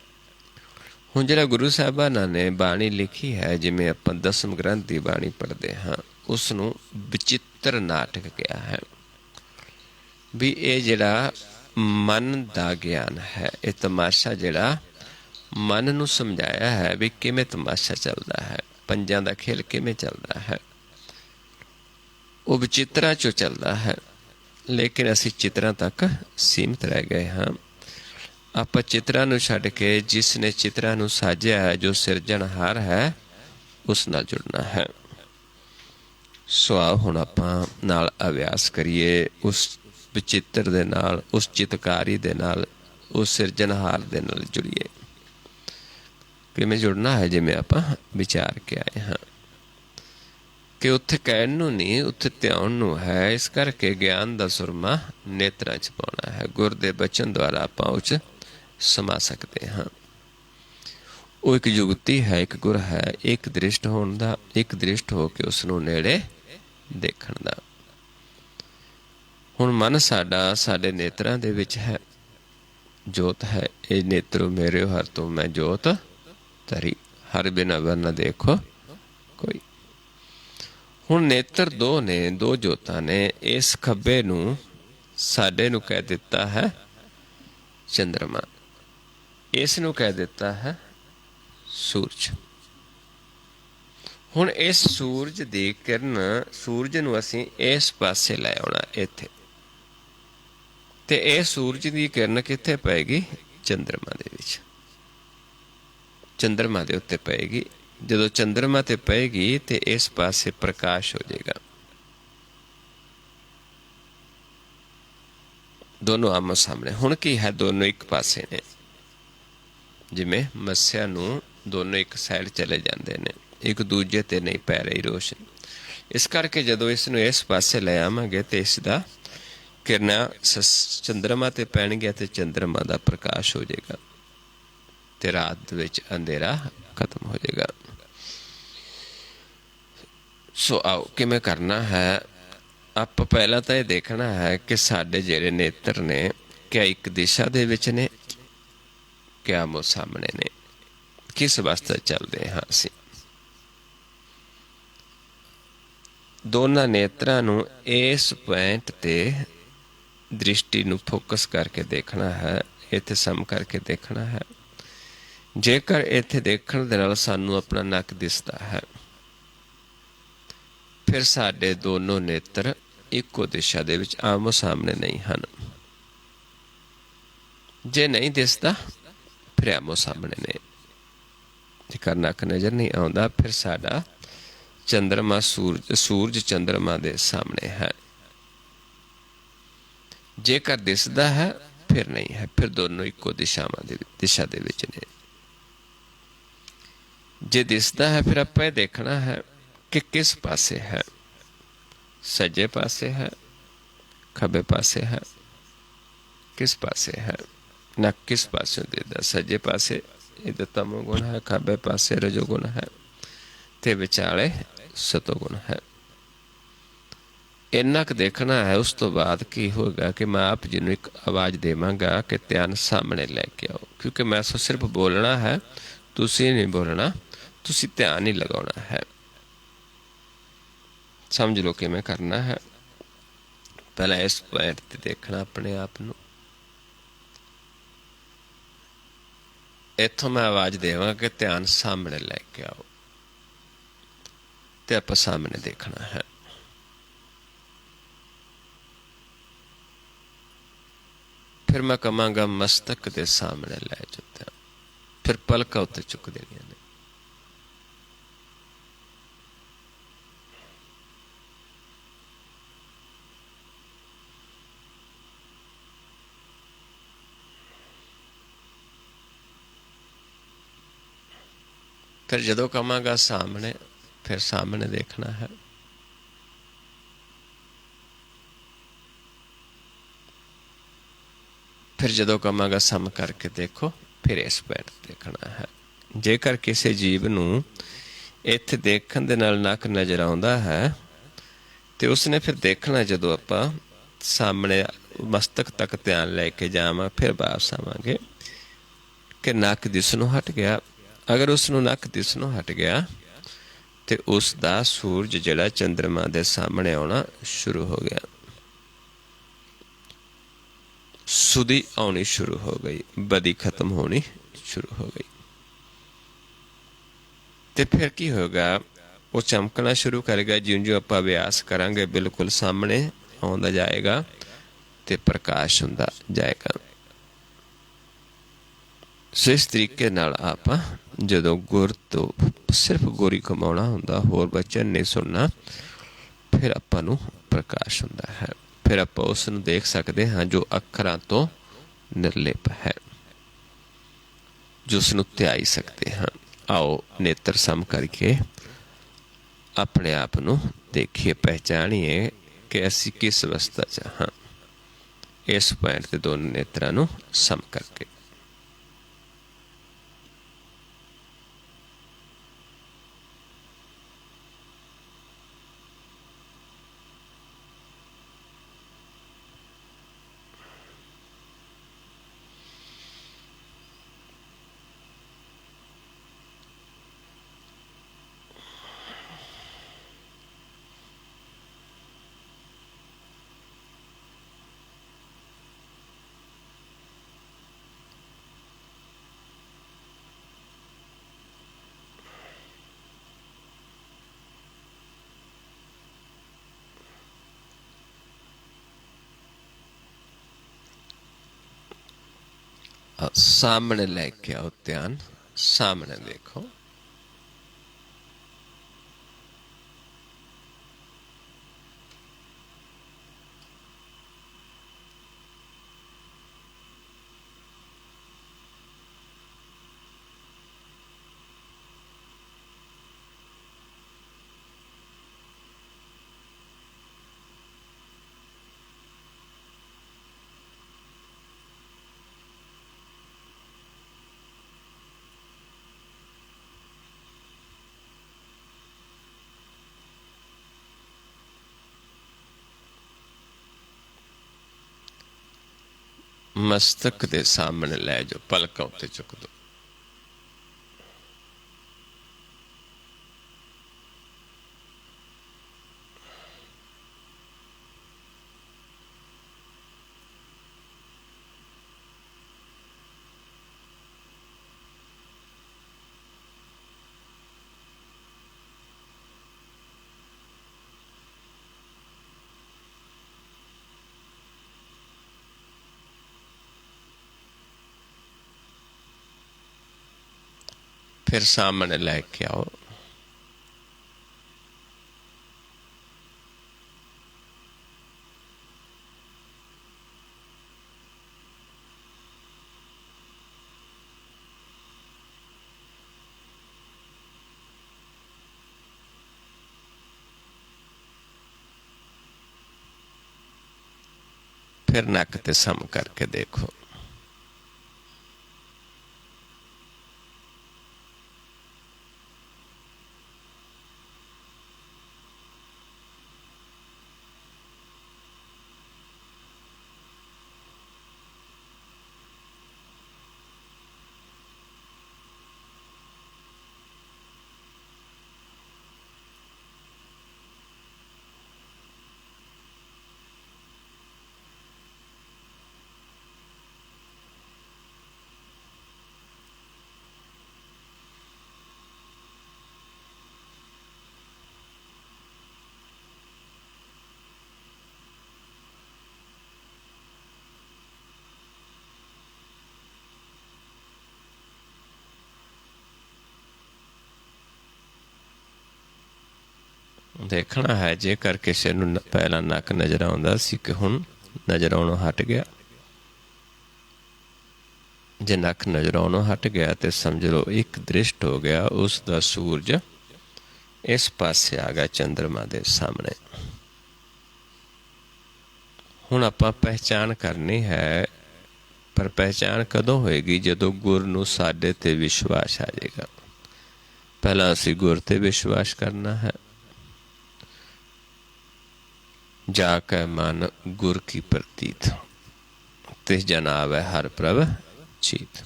ਹੁਣ ਜਿਹੜਾ ਗੁਰੂ ਸਾਹਿਬਾਨਾਂ ਨੇ ਬਾਣੀ ਲਿਖੀ ਹੈ, ਜਿਵੇਂ ਆਪਾਂ ਦਸਮ ਗ੍ਰੰਥ ਦੀ ਬਾਣੀ ਪੜ੍ਹਦੇ ਹਾਂ, ਉਸ ਨੂੰ ਵਿਚਿੱਤਰ ਨਾਟਕ ਕਿਹਾ ਹੈ। ਵੀ ਇਹ ਜਿਹੜਾ ਮਨ ਦਾ ਗਿਆਨ ਹੈ, ਇਹ ਤਮਾਸ਼ਾ ਜਿਹੜਾ ਮਨ ਨੂੰ ਸਮਝਾਇਆ ਹੈ ਵੀ ਕਿਵੇਂ ਤਮਾਸ਼ਾ ਚੱਲਦਾ ਹੈ, ਪੰਜਾਂ ਦਾ ਖੇਲ ਕਿਵੇਂ ਚੱਲਦਾ ਹੈ, ਉਹ ਵਿਚਿੱਤਰਾਂ 'ਚੋਂ ਚੱਲਦਾ ਹੈ। ਲੇਕਿਨ ਅਸੀਂ ਚਿੱਤਰਾਂ ਤੱਕ ਸੀਮਿਤ ਰਹਿ ਗਏ ਹਾਂ। ਆਪਾਂ ਚਿੱਤਰਾਂ ਨੂੰ ਛੱਡ ਕੇ ਜਿਸ ਨੇ ਚਿੱਤਰਾਂ ਨੂੰ ਸਾਜਿਆ ਹੈ, ਜੋ ਸਿਰਜਣਹਾਰ ਹੈ, ਉਸ ਨਾਲ ਜੁੜਨਾ ਹੈ। ਸੋ ਆਓ ਹੁਣ ਆਪਾਂ ਨਾਲ ਅਭਿਆਸ ਕਰੀਏ, ਉਸ ਵਿਚਿੱਤਰ ਦੇ ਨਾਲ, ਉਸ ਚਿਤਕਾਰੀ ਦੇ ਨਾਲ, ਉਸ ਸਿਰਜਣਹਾਰ ਦੇ ਨਾਲ ਜੁੜੀਏ। ਕਿਵੇਂ ਜੁੜਨਾ ਹੈ? ਜਿਵੇਂ ਆਪਾਂ ਵਿਚਾਰ ਕੇ ਆਏ ਹਾਂ ਕਿ ਉੱਥੇ ਕਹਿਣ ਨੂੰ ਨਹੀਂ, ਉੱਥੇ ਧਿਆਨ ਨੂੰ ਹੈ। ਇਸ ਕਰਕੇ ਗਿਆਨ ਦਾ ਸੁਰਮਾ ਨੇਤਰਾਂ 'ਚ ਪਾਉਣਾ ਹੈ। ਗੁਰ ਦੇ ਬਚਨ ਦੁਆਰਾ ਆਪਾਂ ਉਹ 'ਚ ਸਮਾ ਸਕਦੇ ਹਾਂ। ਉਹ ਇੱਕ ਯੁਗਤੀ ਹੈ, ਇੱਕ ਗੁਰ ਹੈ, ਇੱਕ ਦ੍ਰਿਸ਼ਟ ਹੋਣ ਦਾ, ਇੱਕ ਦ੍ਰਿਸ਼ਟ ਹੋ ਕੇ ਉਸ ਨੂੰ ਨੇੜੇ ਦੇਖਣ ਦਾ। ਹੁਣ ਮਨ ਸਾਡਾ ਸਾਡੇ ਨੇਤਰਾਂ ਦੇ ਵਿੱਚ ਹੈ, ਜੋਤ ਹੈ। ਇਹ ਨੇਤਰੋ ਮੇਰੇ ਹਰ ਤੋਂ ਮੈਂ ਜੋਤ ਧਰੀ, ਹਰ ਬਿਨਾ ਵਰ ਨਾ ਦੇਖੋ ਕੋਈ। ਹੁਣ ਨੇਤਰ ਦੋ ਨੇ, ਦੋ ਜੋਤਾਂ ਨੇ। ਇਸ ਖੱਬੇ ਨੂੰ ਸਾਡੇ ਨੂੰ ਕਹਿ ਦਿੱਤਾ ਹੈ ਚੰਦਰਮਾ, ਇਸ ਨੂੰ ਕਹਿ ਦਿੱਤਾ ਹੈ ਸੂਰਜ। ਹੁਣ ਇਸ ਸੂਰਜ ਦੀ ਕਿਰਨ, ਸੂਰਜ ਨੂੰ ਅਸੀਂ ਇਸ ਪਾਸੇ ਲੈ ਆਉਣਾ ਇੱਥੇ, ਤੇ ਇਹ ਸੂਰਜ ਦੀ ਕਿਰਨ ਕਿੱਥੇ ਪਏਗੀ? ਚੰਦਰਮਾ ਦੇ ਵਿੱਚ, ਚੰਦਰਮਾ ਦੇ ਉੱਤੇ ਪਏਗੀ। ਜਦੋਂ ਚੰਦਰਮਾ ਤੇ ਪਏਗੀ ਤੇ ਇਸ ਪਾਸੇ ਪ੍ਰਕਾਸ਼ ਹੋ ਜਾਏਗਾ। ਦੋਨੋਂ ਆਮੋ ਸਾਹਮਣੇ। ਹੁਣ ਕੀ ਹੈ? ਦੋਨੋਂ ਇੱਕ ਪਾਸੇ ਨੇ। ਜਿਵੇਂ ਮੱਸਿਆ ਨੂੰ ਦੋਨੋਂ ਇੱਕ ਸਾਈਡ ਚਲੇ ਜਾਂਦੇ ਨੇ, ਇੱਕ ਦੂਜੇ ਤੇ ਨਹੀਂ ਪੈ ਰਹੀ ਰੋਸ਼ਨੀ। ਇਸ ਕਰਕੇ ਜਦੋਂ ਇਸ ਨੂੰ ਇਸ ਪਾਸੇ ਲੈ ਆਵਾਂਗੇ ਤੇ ਇਸ ਦਾ ਕਿਰਨਾਂ ਚੰਦਰਮਾ ਤੇ ਪੈਣਗੀਆਂ ਤੇ ਚੰਦਰਮਾ ਦਾ ਪ੍ਰਕਾਸ਼ ਹੋ ਜਾਏਗਾ ਤੇ ਰਾਤ ਵਿੱਚ ਅੰਧੇਰਾ ਖਤਮ ਹੋ ਜਾਏਗਾ। ਸੋ ਆਓ ਕਿਵੇਂ ਕਰਨਾ ਹੈ? ਆਪਾਂ ਪਹਿਲਾਂ ਤਾਂ ਇਹ ਦੇਖਣਾ ਹੈ ਕਿ ਸਾਡੇ ਜਿਹੜੇ ਨੇਤਰ ਨੇ, ਕਿਆ ਇੱਕ ਦਿਸ਼ਾ ਦੇ ਵਿੱਚ ਨੇ, ਕਿਆ ਆਮੋ ਸਾਹਮਣੇ ਨੇ, ਕਿਸ ਵਾਸਤੇ ਚੱਲਦੇ ਹਾਂ ਅਸੀਂ। ਦੋਨਾਂ ਨੇਤਰਾਂ ਨੂੰ ਇਸ ਪੁਆਇੰਟ ਤੇ ਦ੍ਰਿਸ਼ਟੀ ਨੂੰ ਫੋਕਸ ਕਰਕੇ ਦੇਖਣਾ ਹੈ, ਇੱਥੇ ਸਮ ਕਰਕੇ ਦੇਖਣਾ ਹੈ ਜੇਕਰ ਇੱਥੇ ਦੇਖਣ ਦੇ ਨਾਲ ਸਾਨੂੰ ਆਪਣਾ ਨੱਕ ਦਿਸਦਾ ਹੈ, ਫਿਰ ਸਾਡੇ ਦੋਨੋਂ ਨੇਤਰ ਇੱਕੋ ਦਿਸ਼ਾ ਦੇ ਵਿੱਚ ਆਮੋ ਸਾਹਮਣੇ ਨਹੀਂ ਹਨ। ਜੇ ਨਹੀਂ ਦਿਸਦਾ ਫਿਰ ਆਮੋ ਸਾਹਮਣੇ ਨੇ। ਜੇਕਰ ਨੱਕ ਨਜ਼ਰ ਨਹੀਂ ਆਉਂਦਾ ਫਿਰ ਸਾਡਾ ਚੰਦਰਮਾ ਸੂਰਜ ਚੰਦਰਮਾ ਦੇ ਸਾਹਮਣੇ ਹੈ। ਜੇਕਰ ਦਿਸਦਾ ਹੈ ਫਿਰ ਨਹੀਂ ਹੈ, ਫਿਰ ਦੋਨੋਂ ਇੱਕੋ ਦਿਸ਼ਾ ਦੇ ਵਿੱਚ ਨੇ। ਜੇ ਦਿਸਦਾ ਹੈ ਫਿਰ ਆਪਾਂ ਇਹ ਦੇਖਣਾ ਹੈ ਕਿ ਕਿਸ ਪਾਸੇ ਹੈ, ਸੱਜੇ ਪਾਸੇ ਹੈ, ਖੱਬੇ ਪਾਸੇ ਹੈ, ਕਿਸ ਪਾਸੇ ਹੈ। ਨੱਕ ਕਿਸ ਪਾਸੇ ਦਿਸਦਾ, ਸੱਜੇ ਪਾਸੇ ਇਹਦਾ ਤਮੋ ਗੁਣ ਹੈ, ਖੱਬੇ ਪਾਸੇ ਰਜੋ ਗੁਣ ਹੈ ਤੇ ਵਿਚਾਲੇ ਸਤੋ ਗੁਣ ਹੈ। ਇੰਨਾ ਕੁ ਦੇਖਣਾ ਹੈ। ਉਸ ਤੋਂ ਬਾਅਦ ਕੀ ਹੋਏਗਾ ਕਿ ਮੈਂ ਆਪ ਜੀ ਨੂੰ ਇੱਕ ਆਵਾਜ਼ ਦੇਵਾਂਗਾ ਕਿ ਧਿਆਨ ਸਾਹਮਣੇ ਲੈ ਕੇ ਆਓ, ਕਿਉਂਕਿ ਮੈਂ ਸਿਰਫ ਬੋਲਣਾ ਹੈ, ਤੁਸੀਂ ਨਹੀਂ ਬੋਲਣਾ, ਤੁਸੀਂ ਧਿਆਨ ਹੀ ਲਗਾਉਣਾ ਹੈ। ਸਮਝ ਲਓ ਕਿਵੇਂ ਕਰਨਾ ਹੈ। ਪਹਿਲਾਂ ਇਸ ਪੁਆਇੰਟ ਤੇ ਦੇਖਣਾ ਆਪਣੇ ਆਪ ਨੂੰ। ਇੱਥੋਂ ਮੈਂ ਆਵਾਜ਼ ਦੇਵਾਂਗਾ ਕਿ ਧਿਆਨ ਸਾਹਮਣੇ ਲੈ ਕੇ ਆਓ ਤੇ ਆਪਾਂ ਸਾਹਮਣੇ ਦੇਖਣਾ ਹੈ। ਫਿਰ ਮੈਂ ਕਹਾਂਗਾ ਮਸਤਕ ਦੇ ਸਾਹਮਣੇ ਲੈ ਜਾਓ, ਫਿਰ ਪਲਕਾਂ ਉੱਤੇ ਚੁੱਕ ਦੇਣੀਆਂ ਨੇ। ਫਿਰ ਜਦੋਂ ਕਹਾਂਗਾ ਸਾਹਮਣੇ, ਫਿਰ ਸਾਹਮਣੇ ਦੇਖਣਾ ਹੈ। ਫਿਰ ਜਦੋਂ ਕਹਾਂਗਾ ਸਮ ਕਰਕੇ ਦੇਖੋ, ਫਿਰ ਇਸ ਪੁਆਇੰਟ ਦੇਖਣਾ ਹੈ। ਜੇਕਰ ਕਿਸੇ ਜੀਵ ਨੂੰ ਇੱਥੇ ਦੇਖਣ ਦੇ ਨਾਲ ਨੱਕ ਨਜ਼ਰ ਆਉਂਦਾ ਹੈ ਤੇ ਉਸਨੇ ਫਿਰ ਦੇਖਣਾ, ਜਦੋਂ ਆਪਾਂ ਸਾਹਮਣੇ ਮਸਤਕ ਤੱਕ ਧਿਆਨ ਲੈ ਕੇ ਜਾਵਾਂ ਫਿਰ ਵਾਪਸ ਆਵਾਂਗੇ ਕਿ ਨੱਕ ਦਿਸਣੋਂ ਹਟ ਗਿਆ। ਅਗਰ ਉਸਨੂੰ ਨੱਕ ਦਿਸਣੋਂ ਹਟ ਗਿਆ ਤੇ ਉਸ ਦਾ ਸੂਰਜ ਜਿਹੜਾ ਚੰਦਰਮਾ ਦੇ ਸਾਹਮਣੇ ਆਉਣਾ ਸ਼ੁਰੂ ਹੋ ਗਿਆ, ਸੁਧੀ ਆਉਣੀ ਸ਼ੁਰੂ ਹੋ ਗਈ, ਬਦੀ ਖਤਮ ਹੋਣੀ ਸ਼ੁਰੂ ਹੋ ਗਈ। ਤੇ ਫਿਰ ਕੀ ਹੋਗਾ, ਉਹ ਚਮਕਣਾ ਸ਼ੁਰੂ ਕਰੇਗਾ। ਜਿਉਂ-ਜਿਉਂ ਆਪਾਂ ਅਭਿਆਸ ਕਰਾਂਗੇ ਬਿਲਕੁਲ ਸਾਹਮਣੇ ਆਉਂਦਾ ਜਾਏਗਾ ਤੇ ਪ੍ਰਕਾਸ਼ ਹੁੰਦਾ ਜਾਏਗਾ। ਸੋ ਇਸ ਤਰੀਕੇ ਨਾਲ ਆਪਾਂ ਜਦੋਂ ਗੁਰ ਤੋਂ ਸਿਰਫ ਗੁਰ ਹੀ ਕਮਾਉਣਾ ਹੁੰਦਾ, ਹੋਰ ਬਚਨ ਨਹੀਂ ਸੁਣਨਾ, ਫਿਰ ਆਪਾਂ ਨੂੰ ਪ੍ਰਕਾਸ਼ ਹੁੰਦਾ ਹੈ। ਫਿਰ ਆਪਾਂ ਉਸ ਨੂੰ ਦੇਖ ਸਕਦੇ ਹਾਂ ਜੋ ਅੱਖਰਾਂ ਤੋਂ ਨਿਰਲੇਪ ਹੈ, ਜੋ ਉਸ ਨੂੰ ਧਿਆਈ ਸਕਦੇ ਹਾਂ। ਆਓ ਨੇਤਰ ਸਮ ਕਰਕੇ ਆਪਣੇ ਆਪ ਨੂੰ ਦੇਖੀਏ, ਪਹਿਚਾਣੀਏ ਕਿ ਅਸੀਂ ਕਿਸ ਅਵਸਥਾ 'ਚ ਹਾਂ। ਇਸ ਪੁਆਇੰਟ ਤੇ ਦੋਨੋਂ ਨੇਤਰਾਂ ਨੂੰ ਸਮ ਕਰਕੇ सामने लेके आओ ध्यान, सामने देखो। मस्तक दे सामने लै जाओ, पलकों ते चुक दो। फिर सामने लेके आओ। फिर नक ते सम करके देखो। देखना है जेकर किसी ਨੂੰ ਪਹਿਲਾਂ ਨੱਕ ਨਜ਼ਰ ਆਉਂਦਾ ਸੀ ਕਿ ਹੁਣ ਨਜ਼ਰ ਆਉਣੋਂ ਹਟ ਗਿਆ। ਜੇ ਨੱਕ ਨਜ਼ਰ ਆਉਣੋਂ ਹਟ ਗਿਆ ਤੇ ਸਮਝ ਲਓ ਇੱਕ ਦ੍ਰਿਸ਼ਟ ਹੋ ਗਿਆ, ਉਸ ਦਾ ਸੂਰਜ ਇਸ ਪਾਸੇ ਆ ਗਿਆ ਚੰਦਰਮਾ ਦੇ ਸਾਹਮਣੇ। ਹੁਣ ਆਪਾਂ ਪਹਿਚਾਣ ਕਰਨੀ ਹੈ, ਪਰ ਪਹਿਚਾਣ ਕਦੋਂ ਹੋਏਗੀ? ਜਦੋਂ ਗੁਰ ਨੂੰ ਸਾਡੇ ਤੇ ਵਿਸ਼ਵਾਸ ਆ ਜਾਏਗਾ। ਪਹਿਲਾਂ ਅਸੀਂ ਗੁਰ ਤੇ ਵਿਸ਼ਵਾਸ ਕਰਨਾ ਹੈ। जाकै मन गुर की प्रतीत, तिस जन आवे हर प्रभ चीत।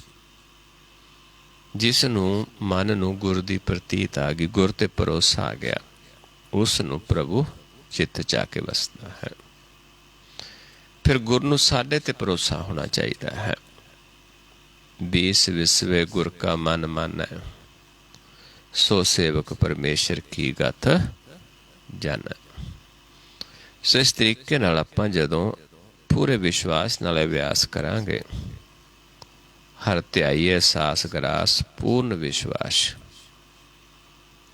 जिस नूं मन नूं गुर दी प्रतीत आ गई, गुर ते भरोसा आ गया, उस नूं प्रभु चित्त च आके वसदा है। फिर गुर नूं साडे ते भरोसा होना चाहिए है। बीस विसवे गुर का मन मानै, सो सेवक परमेश्वर की गत जानै। सो इस तरीके नाल आपां जदों पूरे विश्वास नाल अभ्यास करांगे, हर ध्याई एहसास ग्रास पूर्ण विश्वास,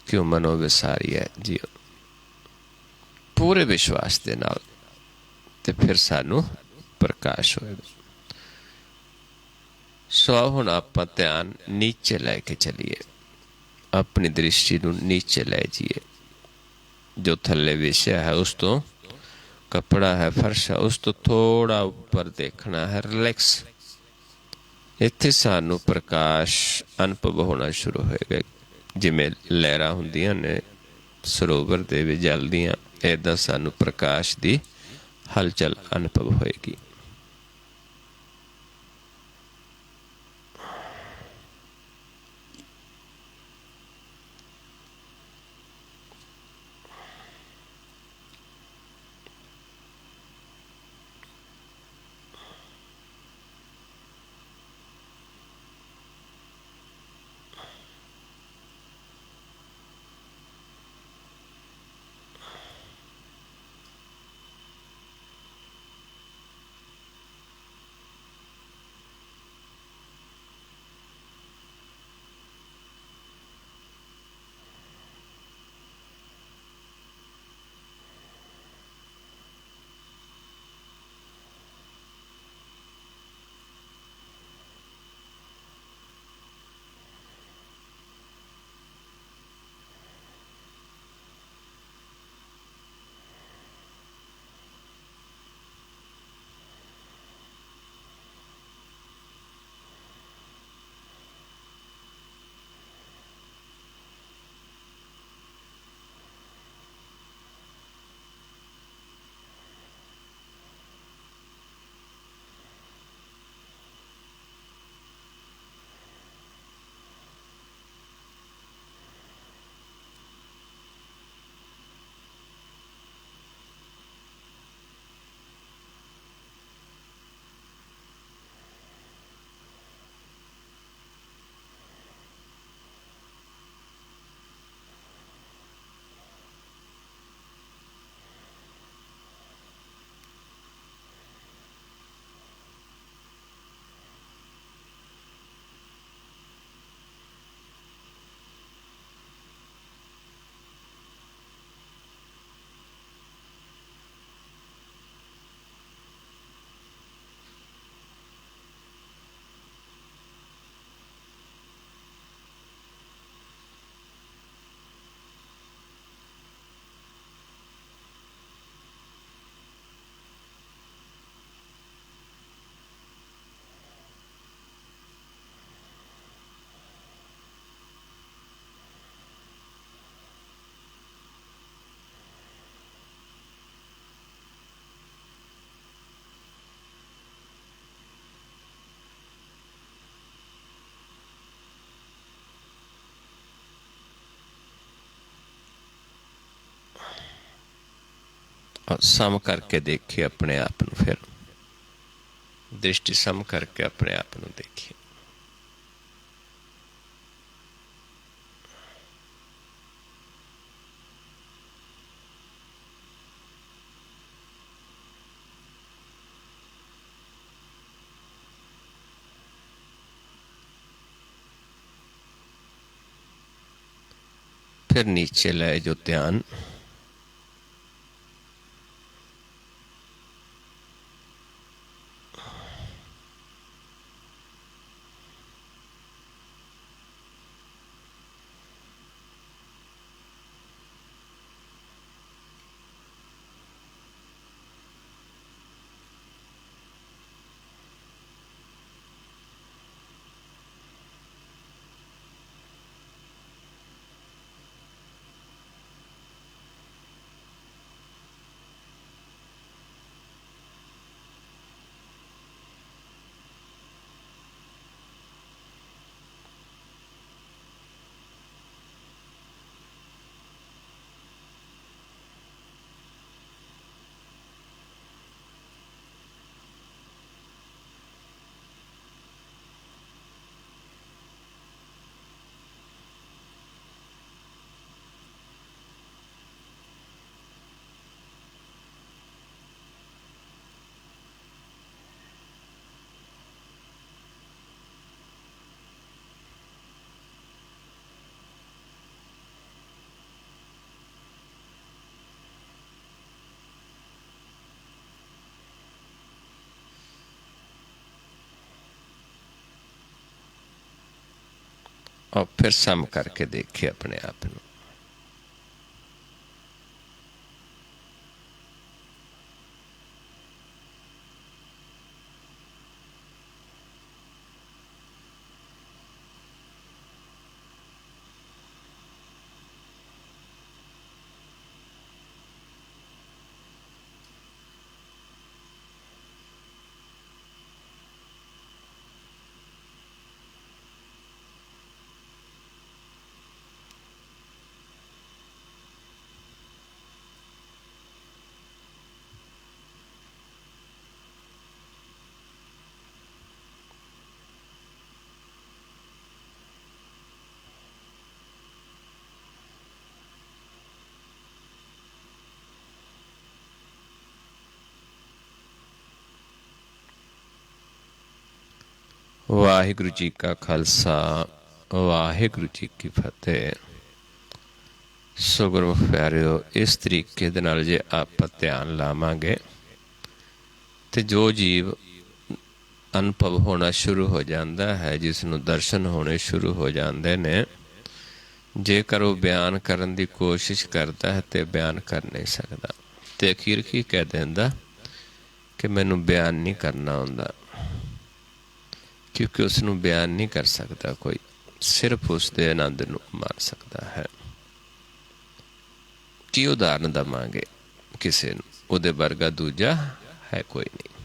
क्यों मनो विसारिए जियो, पूरे विश्वास दे नाल ते फिर सानू प्रकाश होएगा। सो हुण आपां ध्यान नीचे लैके चलीए, अपनी दृष्टि नूं नीचे लै जाइए। जो थल्ले विषय है उस तो कपड़ा है, फर्श है, उस तो थोड़ा ऊपर देखना है, रिलैक्स। इत्थे सानू प्रकाश अनुभव होना शुरू होएगा। जिमें लहरां हुंदियां ने सरोवर दे विच जलदियां, इदां सानू प्रकाश दी हलचल अनुभव होएगी। और सम करके देखिए अपने आप ਨੂੰ। फिर दृष्टि सम करके अपने आप ਨੂੰ देखिए। फिर नीचे लाए जो ध्यान, और फिर सम करके देखिए अपने आप ਨੂੰ। ਵਾਹਿਗੁਰੂ ਜੀ ਕਾ ਖਾਲਸਾ, ਵਾਹਿਗੁਰੂ ਜੀ ਕੀ ਫਤਿਹ। ਸੋ ਗੁਰਮੁਖ ਪਿਆਰਿਓ, ਇਸ ਤਰੀਕੇ ਦੇ ਨਾਲ ਜੇ ਆਪਾਂ ਧਿਆਨ ਲਾਵਾਂਗੇ ਤੇ ਜੋ ਜੀਵ ਅਨੁਭਵ ਹੋਣਾ ਸ਼ੁਰੂ ਹੋ ਜਾਂਦਾ ਹੈ, ਜਿਸ ਨੂੰ ਦਰਸ਼ਨ ਹੋਣੇ ਸ਼ੁਰੂ ਹੋ ਜਾਂਦੇ ਨੇ, ਜੇਕਰ ਉਹ ਬਿਆਨ ਕਰਨ ਦੀ ਕੋਸ਼ਿਸ਼ ਕਰਦਾ ਹੈ ਤੇ ਬਿਆਨ ਕਰ ਨਹੀਂ ਸਕਦਾ। ਤੇ ਅਖੀਰ ਕੀ ਕਹਿ ਦਿੰਦਾ ਕਿ ਮੈਨੂੰ ਬਿਆਨ ਨਹੀਂ ਕਰਨਾ ਆਉਂਦਾ, क्योंकि उसनूं बयान नहीं कर सकता कोई, सिर्फ उसके आनंद नूं मार सकता है। की उदाहरण देवांगे किसी नूं, उहदे वर्गा दूजा है कोई नहीं।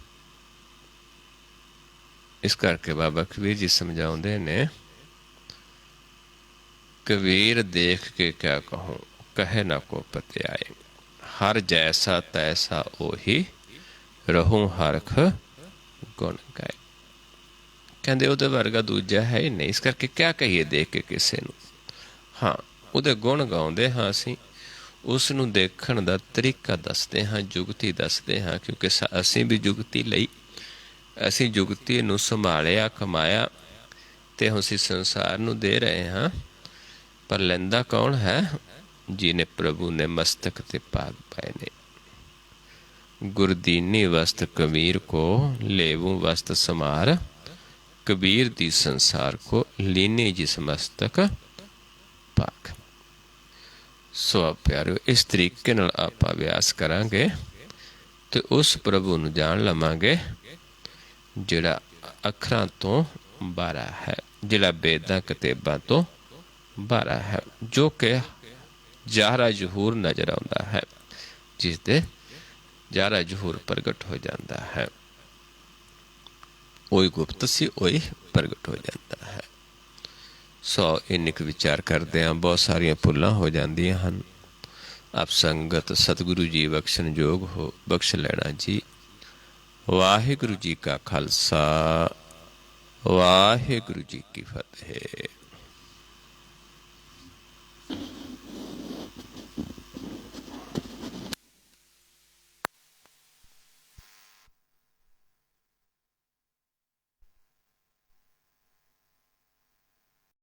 इस करके बाबा कबीर जी समझाउंदे ने, कबीर देख के क्या कहूँ, कहे ना को पत्याए, हर जैसा तैसा ओही, रहूं हरख गुण गाए। ਕਹਿੰਦੇ ਉਹਦੇ ਵਰਗਾ ਦੂਜਾ ਹੈ ਹੀ ਨਹੀਂ। ਇਸ ਕਰਕੇ ਕਿਆ ਕਹੀਏ ਦੇਖ ਕੇ ਕਿਸੇ ਨੂੰ। ਹਾਂ, ਉਹਦੇ ਗੁਣ ਗਾਉਂਦੇ ਹਾਂ ਅਸੀਂ, ਉਸ ਨੂੰ ਦੇਖਣ ਦਾ ਤਰੀਕਾ ਦੱਸਦੇ ਹਾਂ, ਜੁਗਤੀ ਦੱਸਦੇ ਹਾਂ, ਕਿਉਂਕਿ ਅਸੀਂ ਵੀ ਜੁਗਤੀ ਲਈ, ਅਸੀਂ ਜੁਗਤੀ ਨੂੰ ਸੰਭਾਲਿਆ, ਕਮਾਇਆ ਅਤੇ ਅਸੀਂ ਸੰਸਾਰ ਨੂੰ ਦੇ ਰਹੇ ਹਾਂ। ਪਰ ਲੈਂਦਾ ਕੌਣ ਹੈ? ਜਿਹਨੇ ਪ੍ਰਭੂ ਨੇ ਮਸਤਕ 'ਤੇ ਭਾਗ ਪਾਏ ਨੇ। ਗੁਰਦੀਨੀ ਵਸਤ ਕਬੀਰ ਕੋ, ਲੇਵੂ ਵਸਤ ਸਮਾਰ, कबीर दी संसार को लीने जिस मस्तक पाक। सो प्यारो, इस तरीके नाल आपां अभ्यास करांगे तो उस प्रभु नूं जान लवांगे जिहड़ा अखरां तो बाहर है, जिहड़ा बेदां किताबां तो बाहर है, जो कि ज़ाहरा ज़हूर नज़र आउंदा है, जिस दे ज़ाहरा ज़हूर प्रगट हो जाता है। ਉਹੀ ਗੁਪਤ ਸੀ, ਉਹੀ ਪ੍ਰਗਟ ਹੋ ਜਾਂਦਾ ਹੈ। ਸੋ ਇੰਨੇ ਕੁ ਵਿਚਾਰ ਕਰਦੇ ਹਾਂ, ਬਹੁਤ ਸਾਰੀਆਂ ਭੁੱਲਾਂ ਹੋ ਜਾਂਦੀਆਂ ਹਨ। ਆਪ ਸੰਗਤ ਸਤਿਗੁਰੂ ਜੀ ਬਖਸ਼ਣ ਜੋਗ ਹੋ, ਬਖਸ਼ ਲੈਣਾ ਜੀ। ਵਾਹਿਗੁਰੂ ਜੀ ਕਾ ਖਾਲਸਾ, ਵਾਹਿਗੁਰੂ ਜੀ ਕੀ ਫਤਿਹ।